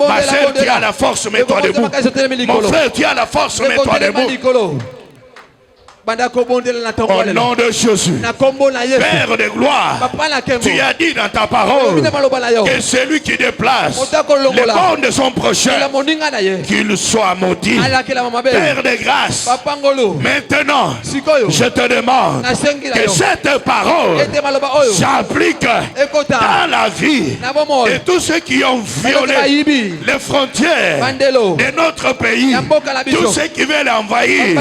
Ma soeur, tu as la force, mets-toi debout. Mon frère, tu as la force, mets-toi debout. Au nom de Jésus, Père de gloire, tu as dit dans ta parole que celui qui déplace les bornes de son prochain, qu'il soit maudit. Père de grâce, maintenant, je te demande que cette parole s'applique dans la vie de tous ceux qui ont violé les frontières de notre pays, tous ceux qui veulent envahir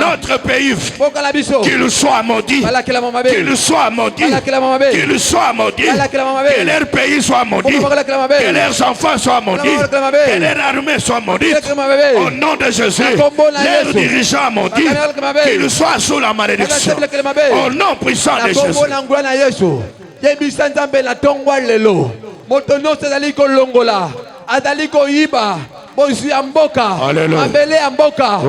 notre pays. Qu'il soit maudit, qu'il soit maudit, qu'il soit maudit, que leur pays soit maudit, que leurs enfants soient maudits, que leur armée soit maudite. Au nom de Jésus, leurs dirigeants maudits, qu'ils soient sous la malédiction. Au nom puissant de Jésus.
Abele amboka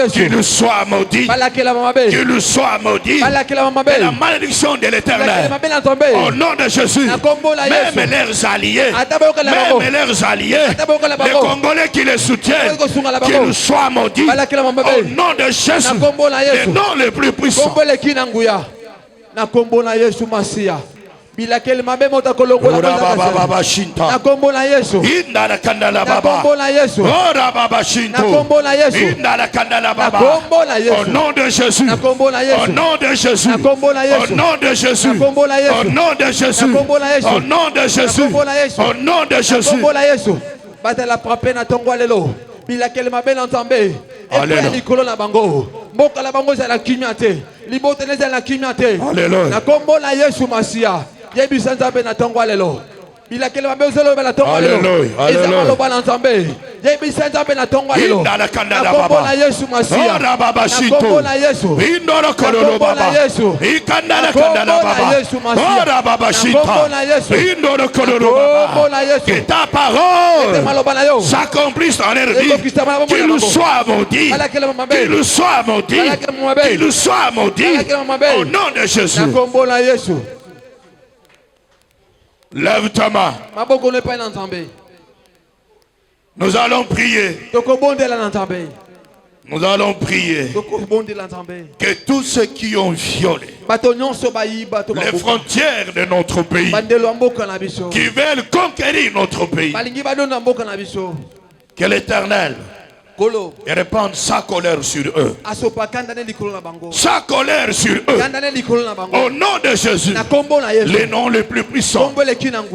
qu'il soit maudit, qu'il soit maudit, et la malédiction de l'Éternel. Au nom de Jésus, même leurs alliés, les Congolais qui les soutiennent, qu'ils soient maudits. Au nom de Jésus, le nom le plus puissant.
Bilakeli mabe mota kolongola na kombo na Yesu
indala kandala baba
na kombo na Yesu
ora baba shinto
na kombo na Yesu
indala kandala baba
na kombo na Yesu
au nom de Jésus
na kombo na Yesu
au nom de Jésus
na kombo na Yesu
au nom de Jésus
na kombo na Yesu
au nom de Jésus
na kombo na Yesu
au nom de Jésus au nom de Jésus
na kombo na Yesu batala frappé na tongwa lelo bilakeli mabe na nzambe et likolo na bango mboka la bango za la kinyate libotene za la kinyate na kombo na Yesu Masia. Yebi sanzabe na tongwa lelo. Bila kele mabe uzelo na tongwa lelo. Ezama loba na nzambe. Yebi sanzabe na tongwa lelo.
Na
kombo na Yesu Masia.
Na
kombo na Yesu.
Indoro kololo baba. Ikanda na kanda na baba. Ora baba shita.
kombo na Yesu.
Indoro kololo baba. Que ta parole s'accomplisse en leur vie. Qu'il soit maudit. Qu'il soit maudit. Qu'il soit maudit. Au nom de Jésus.
Na kombo na Yesu.
Lève ta main. Nous allons prier. Nous allons prier que tous ceux qui ont violé les frontières de notre pays, qui veulent conquérir notre pays, que l'Éternel répande sa colère sur eux. Sa colère sur eux. Au nom de Jésus, les noms les plus puissants.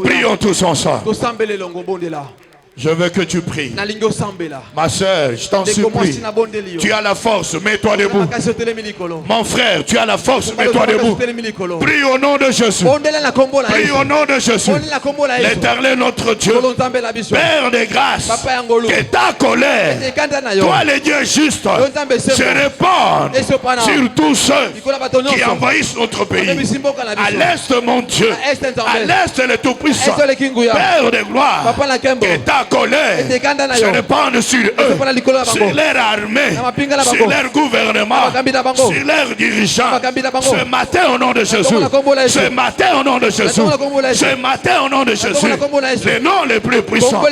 Prions tous ensemble. Je veux que tu pries. Ma soeur, je t'en supplie. Tu as la force, mets-toi debout. Mon frère, tu as la force, mets-toi debout. Prie au nom de Jésus. Prie au nom de Jésus. L'Éternel notre Dieu, Père de grâce, que ta colère, toi le Dieu juste, se répande sur tous ceux qui envahissent notre pays. À l'est, mon Dieu, à l'est, le Tout-Puissant, Père de gloire, que ta colère se répande sur eux, sur leur armée, sur leur gouvernement, sur leurs dirigeants. Ce matin au nom de Jésus, ce matin au nom de Jésus, ce matin au nom de Jésus, le nom le plus puissant.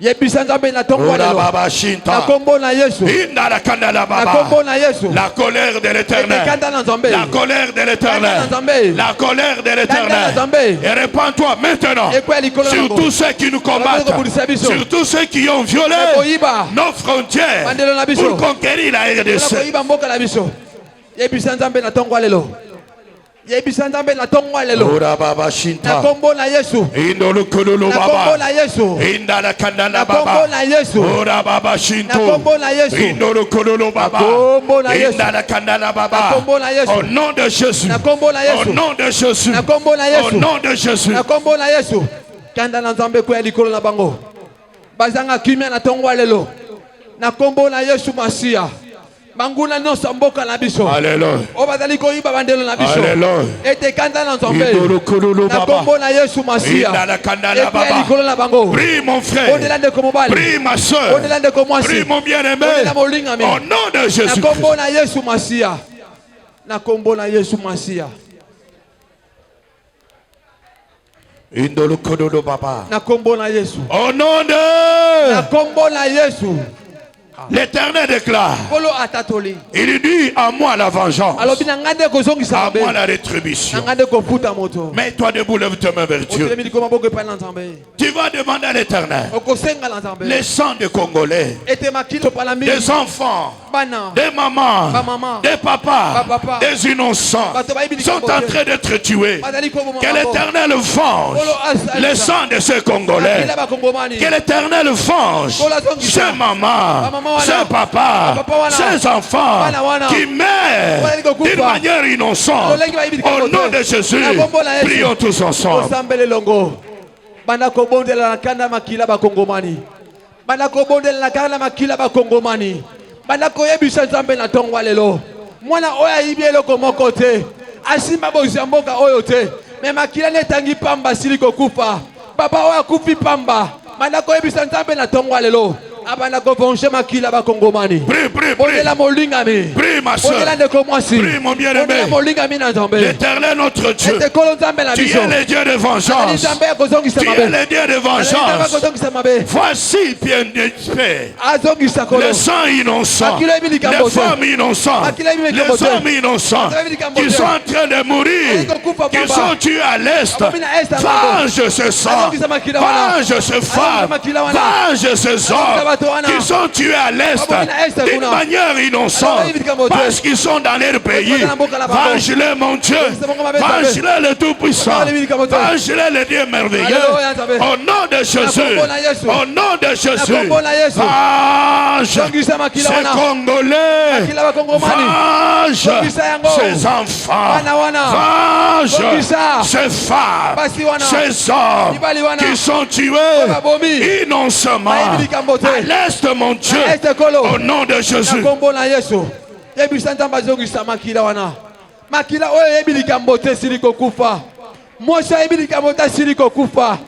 La colère de l'Éternel, la colère de l'Éternel, la colère de l'Éternel. Et répands-toi maintenant sur tous ceux qui nous combattent, sur tous ceux qui ont violé nos frontières pour conquérir la RDC.
yebisa nzambe na tongwa lelo
Ora baba
na
shinta.
kombo na Yesu
Indolo kololo
na kombo
baba.
na Yesu
Indala kandala
na kombo
baba.
na Yesu
Ora baba
na
shinto.
kombo na Yesu
Indolo kololo baba.
kombo na Yesu
Indala kandala
na
baba.
kombo na Yesu
Au nom de Jésus.
na kombo na
Au
Yesu
nom de Jésus.
na kombo na
Au
Yesu
nom de Jésus.
na kombo na Yesu kanda na nzambe ko ya likolo na bango bazanga kimia na tongwa lelo na kombo na Yesu Masia banguna nyonso mboka na biso
Alléluia.
o bazali koyiba bandelo na biso
Alléluia.
ete kanda na nzambe
Indolo kololo
na
baba.
kombo na Yesu Masia
Indala kandala
epe ya
baba.
likolo na bango
Prie mon frère.
ondela ndeko mobali
Prie ma soeur.
ondela ndeko mwasi
Prie mon bien-aimé.
ondela molingami
Au nom de
na
Jésus.
kombo na Yesu Masia na kombo na Yesu Masia
Indolo kololo baba.
na kombo na Yesu
Au nom
na
de
kombo na Yesu
l'Éternel déclare.
kolo atatoli
Il dit à moi la vengeance.
alobi na ngande kozongisa
À
mabe
moi la
na
rétribution.
ngande kofuta moto
Mets-toi debout, lève tes mains vers Dieu.
otelemi likolo maboko epai na nzambe
Tu vas demander à l'Éternel
okosenga na nzambe
les sangs des Congolais,
ete makili topala mingi
des enfants,
bana
des mamans,
Bamama.
des papas,
Bapapa.
des innocents
Bato bayibi
sont
likambo
en
te.
train d'être tués.
bazali koboma
Que
bango.
l'Éternel venge le sang de ces Congolais.
makila bakongomani
Que l'Éternel venge ces mamans, ces papas, ces enfants qui meurent d'une manière innocente. Au nom de Jésus, prions tous ensemble.
osambele longo banda kobondela na kanda makila bakongomani banda kobondela na kanda makila bakongomani banda koyebisa nzambe na tongwa lelo mwana oyo ayibi eloko moko te asimba bozi ya mboka oyo te me makila netangi pamba asili kokufa papa oyo akufi pamba banda koyebisa nzambe na tongwa lelo abanda kovonge makila bakongomani
Prie, prie, prie.
bondela molingami
Prie, ma soeur.
bondela ndeko mwasi
Prie, mon bien-aimé.
bondela molingami na nzambe
L'Éternel notre Dieu,
ete kolo nzambe na
tu
biso
es le Dieu de
azali
vengeance.
nzambe ya kozongisa
Tu es
mabe
le Dieu de
azali nzambe ya
vengeance.
kozongisa mabe
Voici, bien-aimé,
azongisa kolo
les sangs innocents,
Makila yebi likambo
les
te.
femmes innocentes,
Makila yebi likambo
les
te.
hommes innocents
Makila yebi likambo
qui
te.
sont en train de mourir,
Aliko kufa
qui
baba.
sont tués à l'est.
Abomi na est abango.
Venge ce sang,
Azongisa makila wana.
venge ces femmes,
makila wana.
venge ces
Azongisa
hommes
bato wana.
qui sont tués à l'est
Abomi na est
d'une
kuna.
manière innocente
Makila yebi likambo te.
parce qu'ils sont dans leur pays.
Bato na mboka na bango.
Venge-les, mon Dieu.
Azongisa bango mabe nzambe.
Venge-les, le Tout-Puissant.
Makila yebi likambo te.
Venge-les, le Dieu merveilleux.
Alléluia, nzambe.
Au nom de Jésus.
kombo na Yesu.
Au nom de Jésus.
kombo na Yesu.
Venge
Zongisa makila
ces
wana.
Congolais.
Makila bakongomani.
Venge
Zongisa yango.
ces enfants.
Bana wana.
Venge
Zongisa.
ces femmes.
Basi wana.
Ces hommes
Mibali wana.
qui sont tués
babomi.
innocemment.
Bayibi likambo te.
À l'est, mon Dieu.
Na est kolo.
Au nom de
na
Jésus.
kombo na Yesu yebisa nzambe azongisa makila wana makila oyo yebi likambo te esili kokufa mwasi ayebi likambo te asili kokufa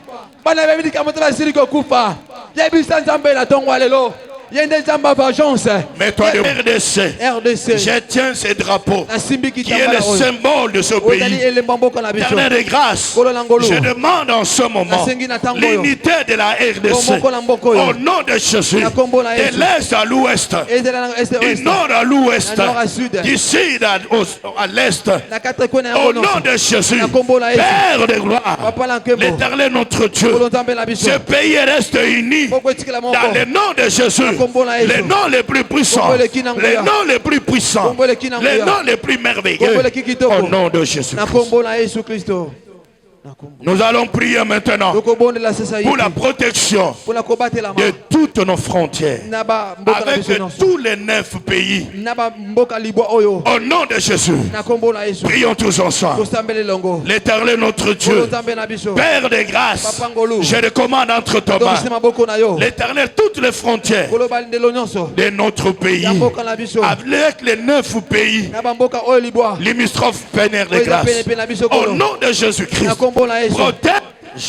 bana bayebi likambo te basili kokufa yebisa nzambe na ntongo ya lelo ye nde nzambe ya vengeance
Mets-toi de RDC.
RDC
Je tiens ces drapeaux
nasimbi
qui est
kitambala
le
oyo
symbole de ce
ozali
pays.
elemba mboka na biso
Éternel de grâce,
Kolo na ngolu.
je demande en ce moment
Nasengi na tango oyo.
l'unité de la RDC
Komoko na mboka oyo.
au nom de Jésus,
Na kombo na
de
Yesu.
l'est à l'ouest,
ezala na este
du
ouest
nord à l'ouest,
Na nord à sud.
du sud à l'est,
na katre kona
au
yango
nom
nyonso
de Jésus,
Na kombo na Yesu.
Père de gloire,
Papa na nkembo.
l'Éternel notre Dieu,
kolo nzambe na biso
ce pays reste uni
moko etikela moko
dans le nom de Jésus,
kombo na Yesu.
les noms les plus puissants,
Kombo leki na nguya.
les noms les plus puissants,
Kombo leki na
les
nguya.
noms les plus merveilleux,
Kombo leki kitoko.
au nom de Jésus.
na kombo na Yesu Kristo na kombo
Nous allons prier maintenant
tokobondela sasa
pour la
hivi
protection
mpona kobatelama
de toutes nos frontières
na bamboka na
avec
biso nyonso
tous les 9 pays.
na bamboka libwa oyo
Au nom de Jésus,
na kombo na Yesu
prions tous ensemble.
tosambele longo
L'Éternel notre
kolo
Dieu,
nzambe na biso
Père de grâce,
Papa ngolu.
je recommande entre tes
tokisi
mains,
maboko na yo
l'Éternel, toutes les frontières
kolo balindelo nyonso
de notre pays,
ya mboka na biso
avec les 9 pays
na bamboka oyo libwa
limitrophes Père de
oyo eza
grâce.
penepe na biso
Au
kolo
nom de Jésus-Christ,
na kombo na Yesu
protège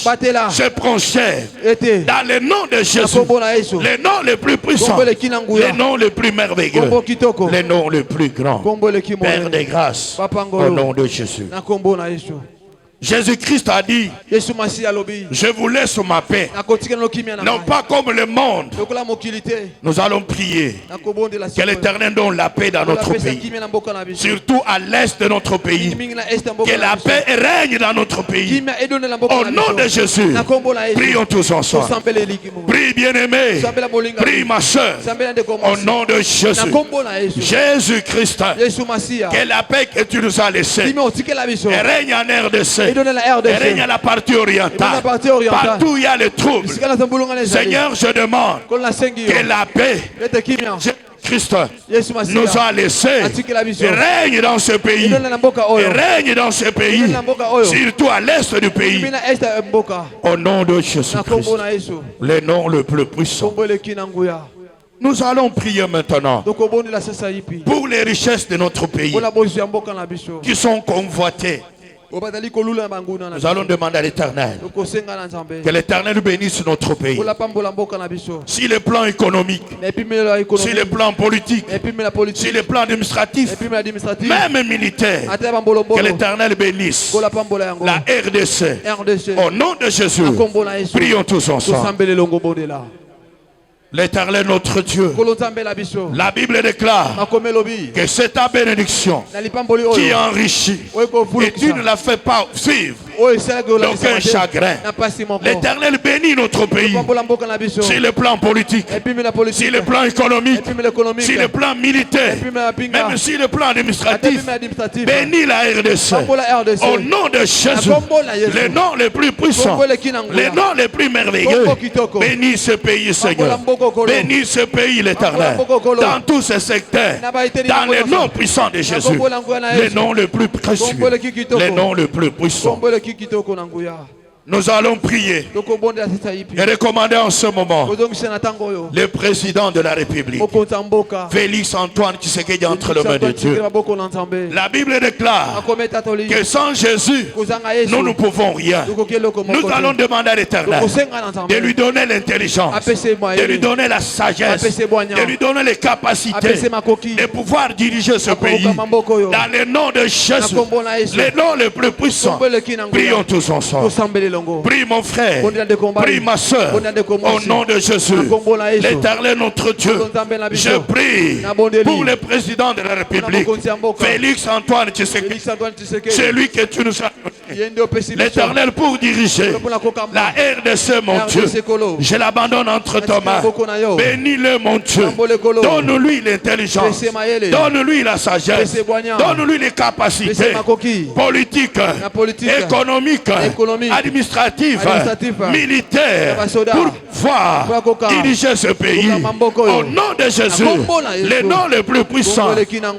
batela
ces frontières
ete
dans le nom de
na
Jésus.
kombo na Yesu
Les noms les plus puissants,
kombo leki na nguya
les noms les plus merveilleux,
kombo kitoko
les noms les plus grands.
kombo leki
Père
monene
de grâce,
Papa
au
ngolo
nom de Jésus.
na kombo na Yesu
Jésus-Christ a dit, je vous laisse ma paix. Non pas comme le monde. Nous allons prier que l'Éternel donne la paix dans notre pays. Surtout à l'est de notre pays. Que la paix règne dans notre pays. Au nom de Jésus, prions tous ensemble. Prie bien-aimé. Prie ma soeur. Au nom de Jésus. Jésus-Christ. Que la paix que tu nous as laissée règne en RDC. Règne à la partie orientale. Partout où il y a le trouble. Seigneur, je demande que la paix Christ nous a laissé règne dans ce pays. Règne dans ce pays. Surtout à l'est du pays. Au nom de Jésus-Christ. Le nom le plus puissant. Nous allons prier maintenant pour les richesses de notre pays qui sont convoitées. Nous allons demander à l'Éternel que l'Éternel bénisse notre pays. Si le plan économique, si le plan politique, si le plan administratif, même militaire, que l'Éternel bénisse la RDC. Au nom de Jésus, prions tous ensemble. L'Éternel notre Dieu, la Bible déclare que c'est ta bénédiction qui enrichit et tu ne la fais pas suivre d'aucun chagrin. L'Éternel bénit notre pays sur le plan politique, sur le plan économique, sur le plan militaire, même sur le plan administratif. Bénis la RDC au nom de Jésus, le nom le plus puissant, le nom le plus merveilleux. Bénis ce pays, Seigneur. Bénis ce pays, l'Éternel, dans tous ces secteurs, dans le nom puissant de Jésus, le nom le plus précieux, le nom le plus puissant. Nous allons prier et recommander en ce moment le président de la République, Félix Antoine Tshisekedi, entre les mains de Dieu. La Bible déclare que sans Jésus, nous ne pouvons rien. Nous allons demander à l'Éternel de lui donner l'intelligence, de lui donner la sagesse, de lui donner les capacités de pouvoir diriger ce pays dans le nom de Jésus, le nom le plus puissant. Prions tous ensemble. Prie mon frère, prie ma soeur, au nom de Jésus, l'Éternel notre Dieu. Je prie pour le président de la République, Félix Antoine Tshisekedi, celui que tu nous as donné, l'Éternel pour diriger la RDC, mon Dieu. Je l'abandonne entre tes mains. Bénis-le, mon Dieu. Donne-lui l'intelligence, donne-lui la sagesse, donne-lui les capacités politiques, économiques, administratifs, militaires, pour pouvoir diriger ce pays. Au nom de Jésus, le nom le plus puissant,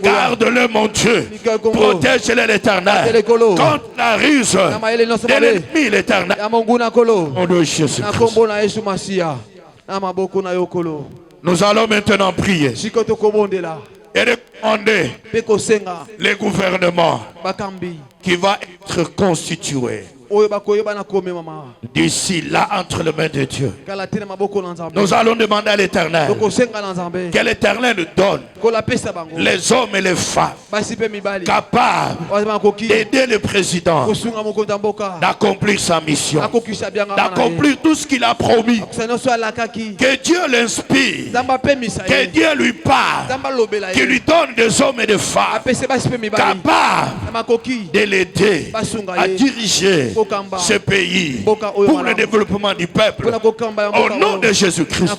garde-le, mon Dieu. Protège-le, l'Éternel, contre la ruse de l'ennemi, l'Éternel. Au nom de Jésus. Nous allons maintenant prier et recommander le gouvernement qui va être constitué d'ici là entre les mains de Dieu. Nous allons demander à l'Éternel que l'Éternel nous donne les hommes et les femmes capables d'aider le président d'accomplir sa mission, d'accomplir tout ce qu'il a promis. Que Dieu l'inspire, que Dieu lui parle, qu'il lui donne des hommes et des femmes capables de l'aider à diriger ce pays pour le développement du peuple. Au nom de Jésus-Christ,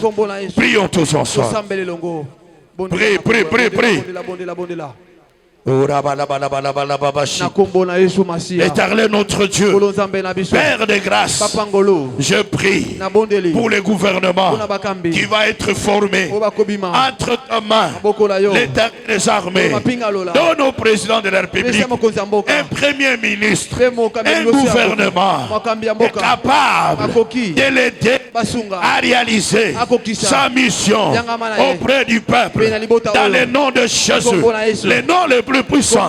prions tous ensemble. Prie, prie, prie, prie. Éternel notre Dieu, Père de grâce, je prie pour le gouvernement qui va être formé entre ta main, l'État des armées. Donne au président de la République un premier ministre, un gouvernement capable de l'aider à réaliser sa mission auprès du peuple. Dans le nom de Jésus, le nom le plus puissant,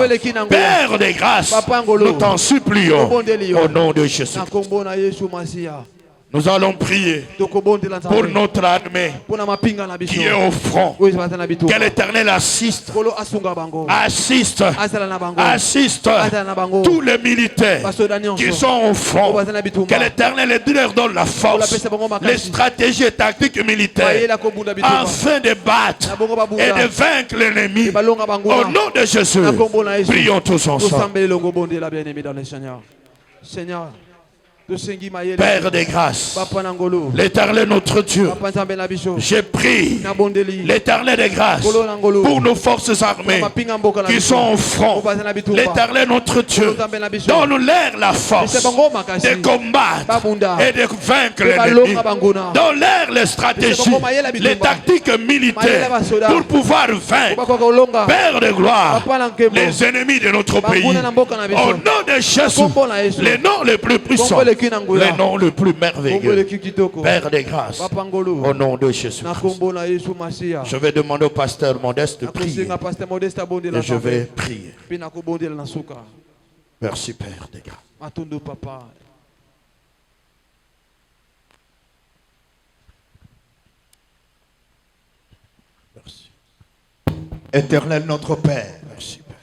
Père des grâces, nous t'en supplions au nom de Jésus. Nous allons prier pour notre armée qui est au front. Que l'Éternel assiste tous les militaires qui sont au front. Que l'Éternel leur donne la force, les stratégies et tactiques militaires afin de battre et de vaincre l'ennemi. Au nom de Jésus, prions tous ensemble.
Seigneur,
Père des grâces, l'Éternel notre Dieu, j'ai pris l'Éternel des grâces pour nos forces armées qui sont au front. L'Éternel notre Dieu, donne-leur la force de combattre et de vaincre l'ennemi. Donne-leur les stratégies, les tactiques militaires pour pouvoir vaincre, Père de gloire, les ennemis de notre pays. Au nom de Jésus, les noms les plus puissants, le nom le plus merveilleux, Père des grâces, au nom de Jésus. Je vais demander au pasteur Modeste de prier. Et je vais prier. Merci Père des grâces. Merci.
Éternel notre Père,
Merci Père.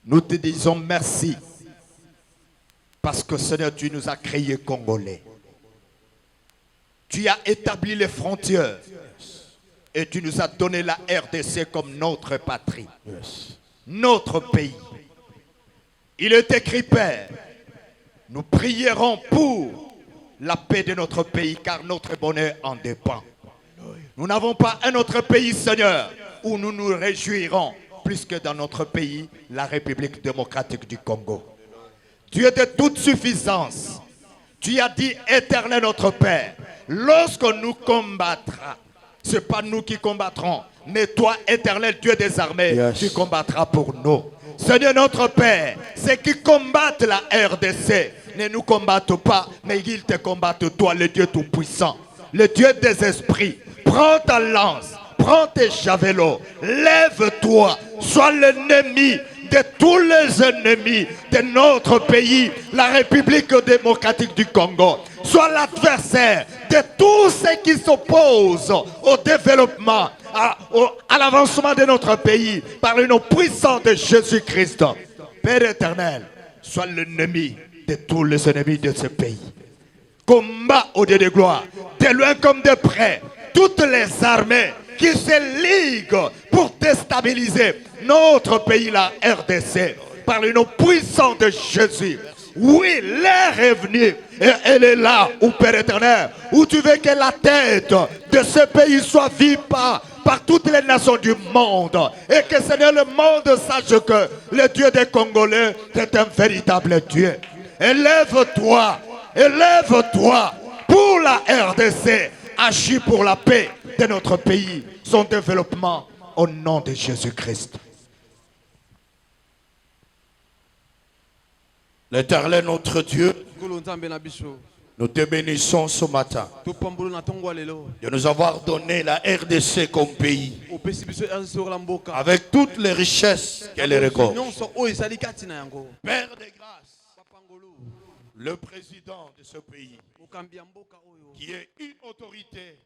Nous te disons merci. Parce que Seigneur, tu nous as créés Congolais. Tu as établi les frontières. Et tu nous as donné la RDC comme notre patrie. Notre pays. Il est écrit, Père, nous prierons pour la paix de notre pays, car notre bonheur en dépend. Nous n'avons pas un autre pays, Seigneur, où nous nous réjouirons plus que dans notre pays, la République démocratique du Congo. Dieu de toute suffisance, tu as dit, Éternel notre Père, lorsque nous combattrons, ce n'est pas nous qui combattrons, mais toi, Éternel Dieu des armées, tu combattras pour nous. Seigneur notre Père, ceux qui combattent la RDC ne nous combattent pas, mais ils te combattent toi, le Dieu Tout-Puissant, le Dieu des esprits. Prends ta lance, prends tes javelots, lève-toi, sois l'ennemi de tous les ennemis de notre pays, la République démocratique du Congo. Sois l'adversaire de tous ceux qui s'opposent au développement, à l'avancement de notre pays par le nom puissant de Jésus-Christ. Père éternel, sois l'ennemi de tous les ennemis de ce pays. Combat au Dieu de gloire, de loin comme de près, toutes les armées qui se liguent pour déstabiliser notre pays, la RDC, par le nom puissant de Jésus. Oui, l'heure est venue et elle est là, où Père éternel, où tu veux que la tête de ce pays soit vue par toutes les nations du monde, et que Seigneur, le monde sache que le Dieu des Congolais est un véritable Dieu. Élève-toi, élève-toi pour la RDC, agis pour la paix de notre pays, son développement, au nom de Jésus-Christ.
L'Éternel notre Dieu, nous te bénissons ce matin de nous avoir donné la RDC comme pays, avec toutes les richesses qu'elle regorge. Père des grâces, le président de ce pays, qui est une autorité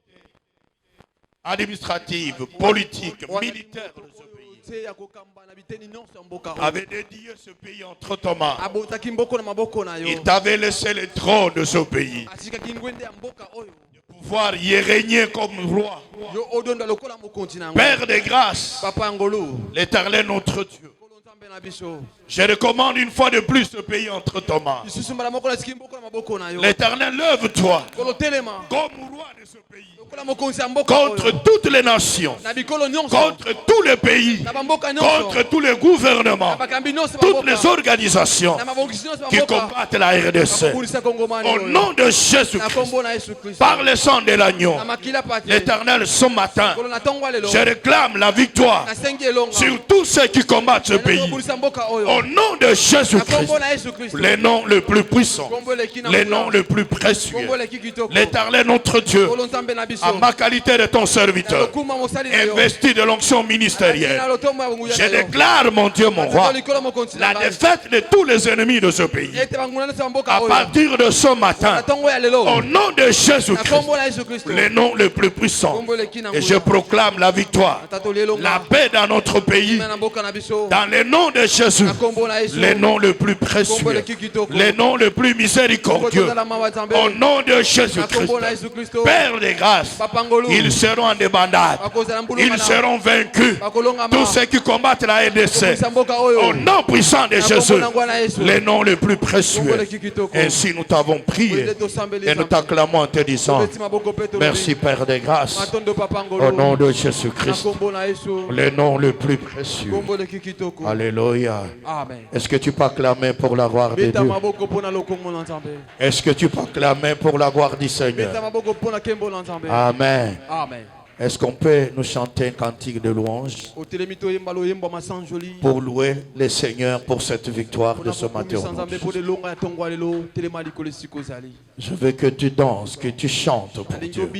administrative, politique, militaire de ce pays, avait dédié ce pays entre tes mains. Il t'avait laissé le trône de ce pays, de pouvoir y régner comme roi. Père des grâces, l'Éternel notre Dieu, je recommande une fois de plus ce pays entre tes mains. L'Éternel, lève-toi comme roi de ce pays, contre toutes les nations, contre tous les pays, contre tous les gouvernements, toutes les organisations qui combattent la RDC. Au nom de Jésus-Christ, par le sang de l'agneau, l'Éternel, ce matin, je réclame la victoire sur tous ceux qui combattent ce pays. Au nom de Jésus-Christ, les noms les plus puissants, les noms les plus précieux, l'Éternel notre Dieu, à ma qualité de ton serviteur, investi de l'onction ministérielle, je déclare, mon Dieu, mon roi, la défaite de tous les ennemis de ce pays. À partir de ce matin, au nom de Jésus-Christ, les noms les plus puissants, et je proclame la victoire, la paix dans notre pays, dans les noms de Jésus, les noms les plus précieux, les noms les plus miséricordieux, au nom de Jésus-Christ, Père des grâces, ils seront en débandade, ils seront vaincus, tous ceux qui combattent la RDC, au nom puissant de Jésus, les noms les plus précieux. Ainsi nous t'avons prié et nous t'acclamons en te disant merci Père des grâces, au nom de Jésus-Christ, les noms les plus précieux. Alléluia. Est-ce que tu peux acclamer pour la gloire de Dieu? Est-ce que tu peux acclamer pour la gloire du Seigneur? Amen. Est-ce qu'on peut nous chanter un cantique de louange pour louer le Seigneur pour cette victoire de ce matin? Je veux que tu danses, que tu chantes pour Dieu.